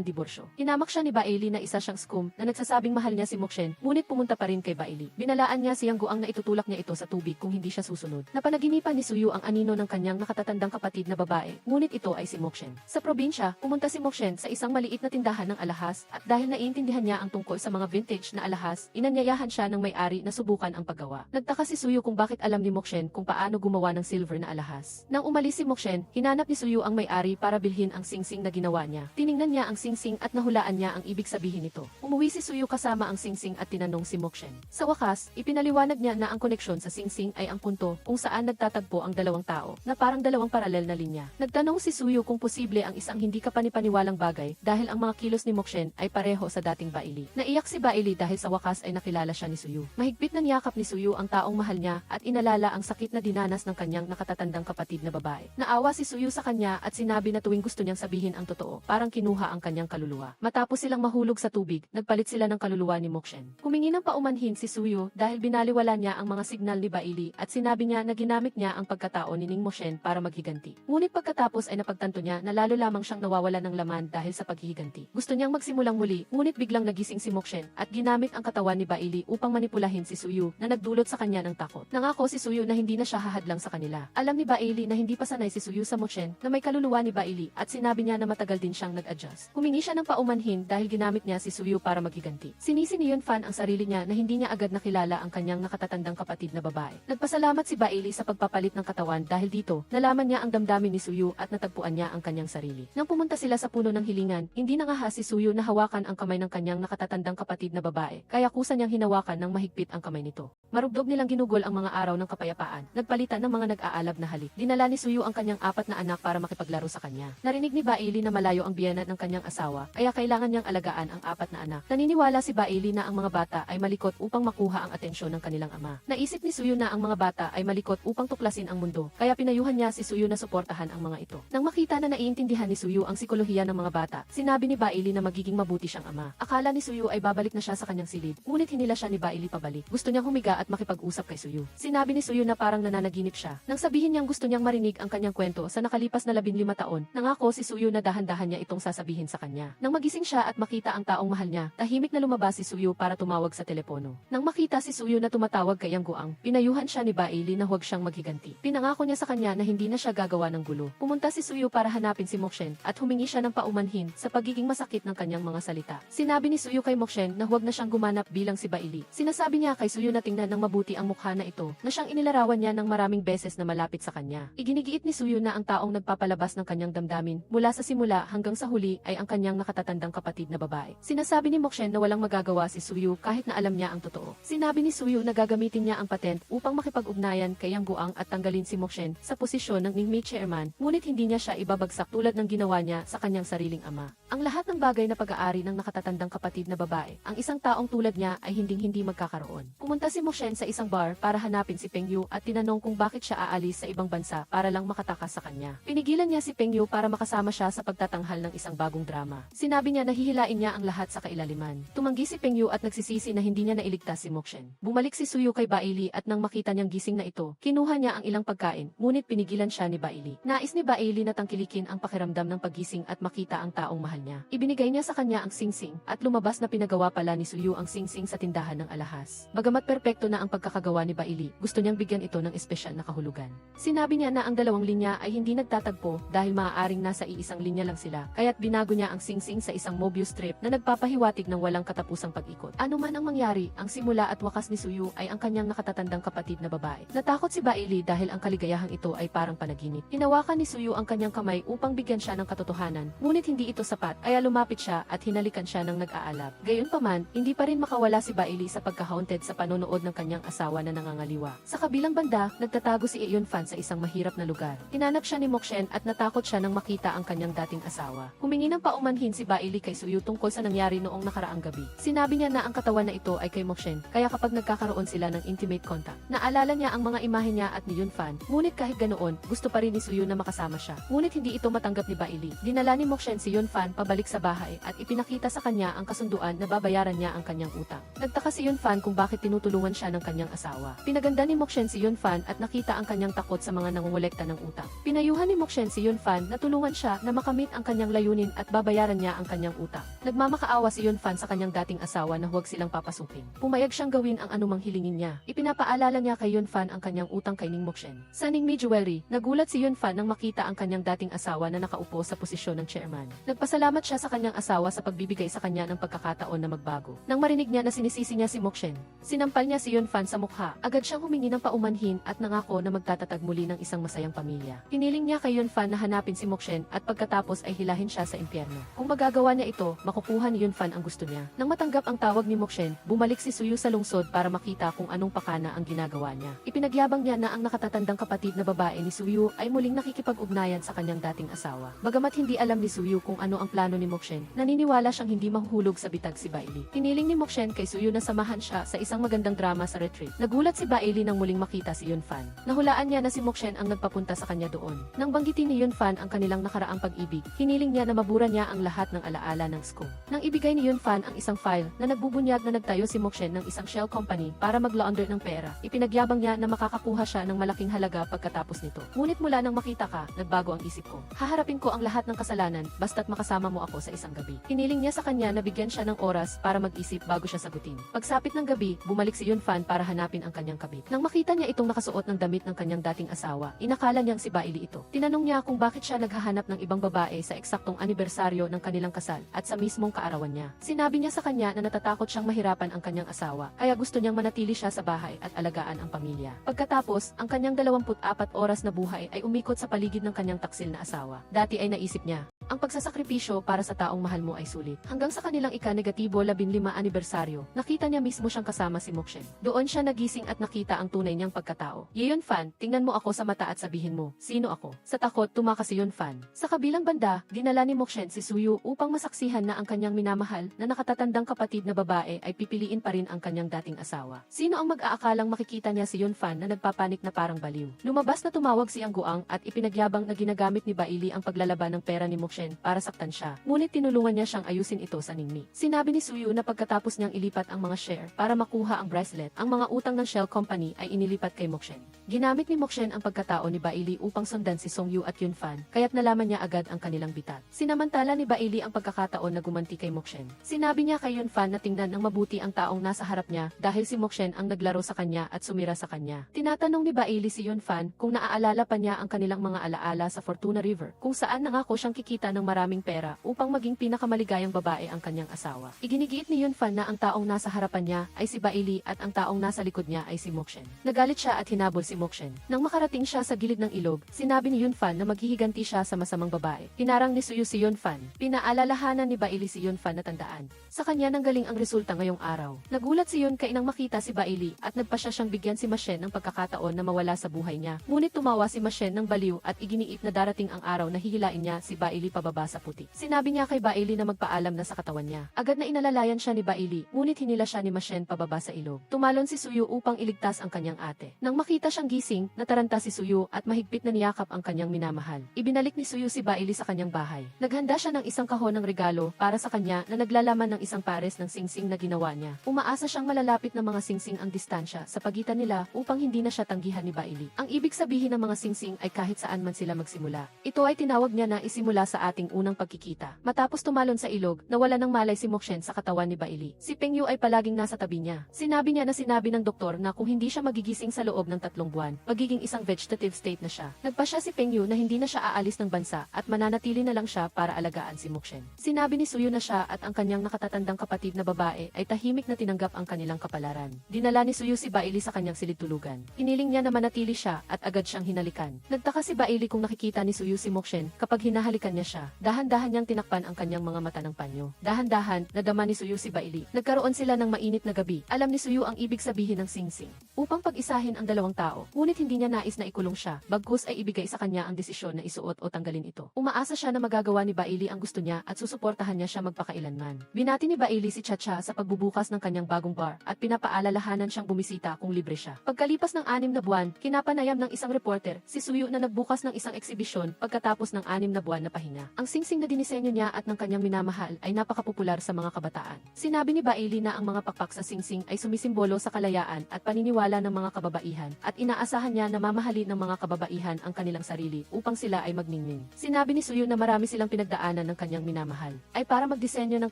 diborsyo. Hinamak siya ni Bailey na isa siyang scum na nagsasabing mahal niya si Mokshen, ngunit pumunta pa rin kay Bailey. Binalaan niya si Yang Guang na itutulak niya ito sa tubig kung hindi siya susunod. Napanaginipan ni Suyu ang anino ng kanyang nakatatandang kapatid na babae, ngunit ito ay si Mokshen. Sa probinsya, pumunta si Mokshen sa isang maliit na tindahan ng alahas at dahil naiintindihan niya ang tungkol sa mga vintage na alahas, inanyayahan siya ng may-ari na subukan ang paggawa. Nagtaka si Suyu kung bakit alam ni Mokshen kung paano gumawa ng silver na alahas. Nang umalis si Mokshen, hinanap ni Suyu ang may-ari para bilhin ang singsing na ginawa niya. Tiningnan niya ang singsing at nahulaan niya ang ibig sabihin nito. Umuwi si Suyu kasama ang singsing at tinanong si Mokshen. Sa wakas, ipinaliwanag niya na ang koneksyon sa singsing ay ang punto kung saan nagtatagpo ang dalawang tao na parang dalawang paralel na linya. Nagtanong si Suyu kung posible ang isang hindi kapanipaniwalang bagay dahil ang mga kilos ni Mokshen ay pareho sa dating Bailey. Naiyak si Bailey dahil sa wakas ay nakilala siya ni Suyu. Mahigpit na niyakap ni Suyu ang taong mahal niya at inalala ang sakit na dinanas ng kanyang nakatatandang kapatid na babae. Naawa si Suyu sa kanya at sinabi na tuwing gusto niyang sabihin ang totoo, parang kinuha ang kanyang kaluluwa. Matapos silang mahulog sa tubig, nagpalit sila ng kaluluwa ni Mokshen. Humingi ng paumanhin si Suyu dahil binaliwala niya ang mga signal ni Bailey at sinabi niya na ginamit niya ang pagkatao ni Ning Mokshen para maghiganti. Ngunit pagkatapos ay napagtanto niya na lalo lamang siyang nawawala ng laman dahil sa paghihiganti. Gusto niyang magsimulang muli, ngunit biglang nagising si Mokshen at ginamit ang katawan ni Bailey upang manipulahin si Suyu na nagdulot sa kanya ng takot. Nangako si Suyu na hindi na siya hahadlang sa kanila. Alam ni Bailey na hindi pa sanay si Suyu sa Mokshen na may kaluluwa ni Bailey at sinabi niya na matagal din siyang nag-adjust. Humingi siya ng paumanhin dahil ginamit niya si Suyu para maghiganti. Sinisi ni Yunfan ang sarili niya na hindi niya agad nakilala ang kanyang nakatatandang kapatid na babae. Nagpasalamat si Bailey sa pagpapalit ng katawan dahil dito, nalaman niya ang damdamin ni Suyu at natagpuan niya ang kanyang sarili. Nang pumunta sila sa puno ng hilingan, hindi nangahas si Suyu na hawakan ang kamay ng kanyang nakatatandang kapatid na babae, kaya kusa niyang hinawakan ng mahigpit ang kamay nito. Marugdog nilang ginugol ang mga araw ng kapayapaan, nagpalitan ng mga nag-aalab na halik. Dinala ni Suyu ang kanyang 4 na anak para makipaglaro sa kanya. Narinig ni Bailey na malayo ang biyenan ng kanyang asawa, kaya kailangan niyang alagaan ang 4 na anak. Naniniwala si Bailey na ang mga bata ay malikot upang makuha ang atensyon ng kanilang ama. Naisip ni Suyu na ang mga bata ay malikot upang tuklasin ang mundo, kaya pinayuhan niya si Suyu na suportahan ang mga ito. Nang makita na naiintindihan ni Suyu ang sikolohiya ng mga bata, sinabi ni Bailey na magiging mabuti siyang ama. Akala ni Suyu ay babalik na siya sa kanyang silid. Ngunit hinila siya ni Bailey pabalik. Gusto niyang humiga at makipag-usap kay Suyu. Sinabi ni Suyu na parang nananaginip siya. Nang sabihin niyang gusto niyang marinig ang kanyang kwento sa nakalipas na 15 taon, nangako si Suyu na dahan-dahan niya itong sasabihin sa kanya. Nang magising siya at makita ang taong mahal niya, tahimik na lumabas si Suyu para tumawag sa telepono. Nang makita si Suyu na tumatawag kay Yang Guang, pinayuhan siya ni Bailey na huwag siyang maghiganti. Pinangako niya sa kanya na hindi na siya gagawa ng gulo. Pumunta si Suyu para hanapin si Mokshen at humingi siya ng paumanhin sa pagiging masakit ng kanyang mga salita. Sinabi ni Suyu kay Mokshen na huwag na siyang gumanap bilang si Bailey. Sinasabi niya kay Suyu na tingnan ng mabuti ang mukha na ito, na siyang inilarawan niya ng maraming beses na malapit sa kanya. Iginigiit ni Suyu na ang taong nagpapalabas ng kanyang damdamin mula sa simula hanggang sa huli ay ang kanyang nakatatandang kapatid na babae. Sinasabi ni Mokshen na walang magagawa si Suyu kahit na alam niya ang totoo. Sinabi ni Suyu na gagamitin niya ang patent upang makipag-ugnayan kay Yang Guang at tanggalin si Mokshen sa posisyon ng Ningmei chairman, ngunit hindi niya siya ibabagsak tulad ng ginawa niya sa kanyang sariling ama. Ang lahat ng bagay na pag-aari ng nakatatandang kapatid na babae, ang isang taong tulad niya ay hinding-hindi magkakaroon. Pumunta si Mokshen sa isang bar para hanapin si Peng Yu at tinanong kung bakit siya aalis sa ibang bansa para lang makatakas sa kanya. Pinigilan niya si Peng Yu para makasama siya sa pagtatanghal ng isang bagong drama. Sinabi niya na hihilain niya ang lahat sa kailaliman. Tumanggi si Peng Yu at nagsisisi na hindi niya nailigtas si Mokshen. Bumalik si Suyu kay Bailey at nang makita niyang gising na ito, kinuha niya ang ilang pagkain, ngunit pinigilan siya ni Bailey. Nais ni Bailey na tangkilikin ang pakiramdam ng paggising at makita ang taong mahal niya. Ibinigay niya sa kanya ang singsing at lumabas na pinagawa pala ni Suyu ang singsing sa tindahan ng alahas. Bagamat perpekto na ang pagkakagawa ni Bailey, gusto niyang bigyan ito ng espesyal na kahulugan. Sinabi niya na ang dalawang linya ay hindi nagtatagpo dahil maaaring nasa iisang linya lang sila, kaya't binago niya ang singsing sa isang Mobius strip na nagpapahiwatig ng walang katapusang pag-ikot. Ano man ang mangyari, ang simula at wakas ni Suyu ay ang kanyang nakatatandang kapatid na babae. Natakot si Bailey dahil ang kaligayahang ito ay parang panaginip. Hinawakan ni Suyu ang kanyang kamay upang bigyan siya ng katotohanan, ngunit hindi ito sapat, kaya lumapit siya at hinalikan siya ng nag-aalab. Gayunpaman, hindi pa rin makawala si Bailey sa pagka-haunted sa panonood ng kanyang asawa na nangangaliwa. Sa kabilang banda, nagtatago si Eun Fan sa isang mahirap na lugar. Hinanap siya ni Mokshen at natakot siya nang makita ang kanyang dating asawa. Humingi ng paumanhin si Bailey kay Suyu tungkol sa nangyari noong nakaraang gabi. Sinabi niya na ang katawan na ito ay kay Mokshen, kaya kapag nagkakaroon sila ng intimate contact, naalala niya ang mga imahe niya at ni Yun Fan. Ngunit kahit ganoon, gusto pa rin ni Suyu na makasama siya. Ngunit hindi ito matanggap ni Bailey. Dinala ni Mokshen si Yun Fan pabalik sa bahay at ipinakita sa kanya ang kasunduan na babayaran niya ang kanyang utang. Nagtaka si Yun Fan kung bakit tinutulungan siya ng kanyang asawa. Pinaganda ni Mokshen si Yun Fan at nakita ang kanyang takot sa mga nangongolekta ng utang. Pinayuhan ni Mokshen si Yun Fan na tulungan siya na makamit ang kanyang layunin at babayaran niya ang kanyang utang. Nagmamakaawa si Yun Fan sa kanyang dating asawa na huwag silang papasukin. Pumayag siyang gawin ang anumang hilingin niya. Ipinapaalala niya kay Yun Fan ang kanyang utang kay Ning Mokshen. Sa Ningmei Jewelry, nagulat si Yun Fan nang makita ang kanyang dating asawa na nakaupo sa posisyon ng chairman. Nagpasalamat siya sa kanyang asawa sa pagbibigay sa kanya ng pagkakataon na magbago. Nang marinig niya na sinisisi niya si Mokshen, sinampal niya si Yun Fan sa mukha. Agad siyang humingi ng paumanhin at nangako na magtatatag muli ng isang masayang pamilya. Hiniling niya kay Yun Fan na hanapin si Mokshen at pagkatapos ay hilahin siya sa impyerno. Kung magagawa niya ito, makukuha ni Yun Fan ang gusto niya. Nang matanggap ang tawag ni Mokshen, bumalik si Suyu sa lungsod para makita kung anong pakana ang ginagawa niya. Ipinagyabang niya na ang nakatatandang kapatid na babae ni Suyu ay muling nakikipag-ugnayan sa kanyang dating asawa. Bagamat hindi alam ni Suyu kung ano ang plano ni Mokshen, naniniwala siyang hindi mahuhulog sa bitag si Bailey. Hiniling ni Mokshen kay Suyu na samahan siya sa isang magandang drama sa retreat. Nagulat si Bailey nang muling makita si Yun Fan. Nahulaan niya na si Mokshen ang nagpapunta sa kanya doon. Nang banggitin ni Yun Fan ang kanilang nakaraang pag-ibig, hiniling niya na mabura niya ang lahat ng alaala ng school. Nang ibigay ni Yun Fan ang isang file na nagbubunyag na nagtayo si Mokshen ng isang shell company para mag-launder ng pera, ipinagyabang niya na makakakuha siya ng malaking halaga pagkatapos nito. Ngunit mula nang makita ka, nagbago ang isip ko. Haharapin ko ang lahat ng kasalanan basta't makasama mo ako sa isang gabi. Hiniling niya sa kanya na bigyan siya ng oras para mag-isip bago siya sagutin. Pagsapit ng gabi, bumalik si Yun Fan para hanapin ang kanyang kabit. Nang makita niya itong nakasuot ng damit ng kanyang dating asawa, inakala niyang si Bailey ito. Tinanong niya kung bakit siya naghahanap ng ibang babae sa eksaktong anibersaryo ng kanilang kasal at sa mismong kaarawan niya. Sinabi niya sa kanya na natatakot siyang mahirapan ang kanyang asawa, kaya gusto niyang manatili siya sa bahay at alagaan ang pamilya. Pagkatapos, ang kanyang 24 oras na buhay ay umikot sa paligid ng kanyang taksil na asawa. Dati ay naisip niya, ang pagsasakripisyo para sa taong mahal mo ay sulit. Hanggang sa kanilang ika-negatibo 15 anibersaryo, nakita niya mismo siyang kasama si Mokshen. Doon siya nagising at nakita ang tunay niyang pagkatao. Yun Fan, tingnan mo ako sa mata at sabihin mo, sino ako? Sa takot, tumakas si Yun Fan. Sa kabilang banda, dinala ni Mokshen si Suyu upang masaksihan na ang kanyang minamahal na nakatatandang kapatid na babae ay pipiliin pa rin ang kanyang dating asawa. Sino ang mag-aakalang makikita niya si Yun Fan na nagpapanik na parang baliw? Lumabas na tumawag si Yang Guang at ipinagyabang na ginagamit ni Bailey ang paglalaban ng pera ni Mokshen Mokshen para saktan siya. Ngunit tinulungan niya siyang ayusin ito sa Ningmi. Sinabi ni Suyu na pagkatapos niyang ilipat ang mga share para makuha ang bracelet, ang mga utang ng Shell Company ay inilipat kay Mokshen. Ginamit ni Mokshen ang pagkatao ni Bailey upang sundan si Songyu at Yunfan, kaya't nalaman niya agad ang kanilang bitat. Sinamantala ni Bailey ang pagkakataon na gumanti kay Mokshen. Sinabi niya kay Yunfan na tingnan ng mabuti ang taong nasa harap niya dahil si Mokshen ang naglaro sa kanya at sumira sa kanya. Tinatanong ni Bailey si Yunfan kung naaalala pa niya ang kanilang mga alaala sa Fortuna River, kung saan nangako siyang kikita ng maraming pera upang maging pinakamaligayang babae ang kanyang asawa. Iginigiit ni Yunfan na ang taong nasa harapan niya ay si Bailey at ang taong nasa likod niya ay si Mokshen. Nagalit siya at hinabol si Mokshen. Nang makarating siya sa gilid ng ilog, sinabi ni Yunfan na maghihiganti siya sa masamang babae. Hinarang ni Suyu si Yunfan. Pinaalalahanan ni Bailey si Yunfan na tandaan. Sa kanya nanggaling ang resulta ngayong araw. Nagulat si Yunkai nang makita si Bailey at nagpasya siyang bigyan si Mashen ng pagkakataon na mawala sa buhay niya. Ngunit tumawa si Mashen ng baliw at iginiit na darating ang araw na hihilain niya si Bailey pababa sa putik. Sinabi niya kay Bailey na magpaalam na sa katawan niya. Agad na inalalayan siya ni Bailey, ngunit hinila siya ni Mashen pababa sa ilog. Tumalon si Suyu upang iligtas ang kanyang ate. Nang makita siyang gising, nataranta si Suyu at mahigpit na niyakap ang kanyang minamahal. Ibinalik ni Suyu si Bailey sa kanyang bahay. Naghanda siya ng isang kahon ng regalo para sa kanya na naglalaman ng isang pares ng singsing na ginawa niya. Umaasa siyang malalapit na mga singsing ang distansya sa pagitan nila upang hindi na siya tanggihan ni Bailey. Ang ibig sabihin ng mga singsing ay kahit saan man sila magsimula. Ito ay tinawag niya na isimula sa ating unang pagkikita. Matapos tumalon sa ilog, nawala ng malay si Mokshen sa katawan ni Bailey. Si Pengyu ay palaging nasa tabi niya. Sinabi niya na sinabi ng doktor na kung hindi siya magigising sa loob ng 3 buwan, magiging isang vegetative state na siya. Nagpasya si Pengyu na hindi na siya aalis ng bansa at mananatili na lang siya para alagaan si Mokshen. Sinabi ni Suyu na siya at ang kanyang nakatatandang kapatid na babae ay tahimik na tinanggap ang kanilang kapalaran. Dinala ni Suyu si Bailey sa kanyang silid-tulugan. Hiniling niya na manatili siya at agad siyang hinalikan. Nagtaka si Bailey kung nakikita ni Suyu si Mokshen kapag hinahalikan niya siya. Dahan-dahan niyang tinakpan ang kanyang mga mata ng panyo. Dahan-dahan, nadama ni Suyu si Bailey. Nagkaroon sila ng mainit na gabi. Alam ni Suyu ang ibig sabihin ng singsing. Upang pag-isahin ang dalawang tao, ngunit hindi niya nais na ikulong siya. Bagkus ay ibigay sa kanya ang desisyon na isuot o tanggalin ito. Umaasa siya na magagawa ni Bailey ang gusto niya at susuportahan niya siya magpakailanman. Binati ni Bailey si Chacha sa pagbubukas ng kanyang bagong bar at pinapaalalahanan siyang bumisita kung libre siya. Pagkalipas ng 6 na buwan, kinapanayam ng isang reporter si Suyu na nagbukas ng isang eksibisyon pagkatapos ng 6 na buwan na pahinga. Ang singsing na dinisenyo niya at ng kanyang minamahal ay napakapopular sa mga kabataan. Sinabi ni Bailey na ang mga pakpak sa singsing ay sumisimbolo sa kalayaan at paniniwala ng mga kababaihan at inaasahan niya na mamahalin ng mga kababaihan ang kanilang sarili upang sila ay magningning. Sinabi ni Suyu na marami silang pinagdaanan ng kanyang minamahal ay para magdisenyo ng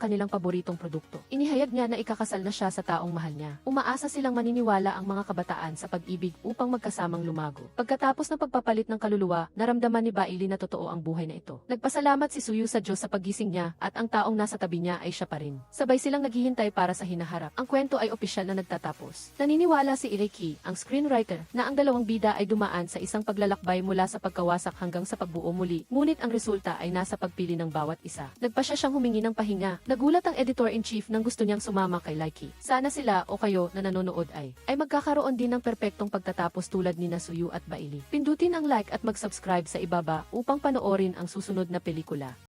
kanilang paboritong produkto. Inihayag niya na ikakasal na siya sa taong mahal niya. Umaasa silang maniniwala ang mga kabataan sa pag-ibig upang magkasamang lumago. Pagkatapos ng pagpapalit ng kaluluwa, naramdaman ni Bailey na totoo ang buhay na ito. Nagpasalamat si Suyu sa Diyos sa paggising niya at ang taong nasa tabi niya ay siya pa rin. Sabay silang naghihintay para sa hinaharap. Ang kwento ay opisyal na nagtatapos. Naniniwala si Ireki, ang screenwriter, na ang dalawang bida ay dumaan sa isang paglalakbay mula sa pagkawasak hanggang sa pagbuo muli, ngunit ang resulta ay nasa pagpili ng bawat isa. Nagpasya siyang humingi ng pahinga. Nagulat ang editor-in-chief nang gusto niyang sumama kay Likey. Sana sila o kayo na nanonood ay magkakaroon din ng perpektong pagtatapos tulad ni Suyu at Bailey. Pindutin ang like at mag-subscribe sa ibaba upang panoorin ang susunod na pelikula.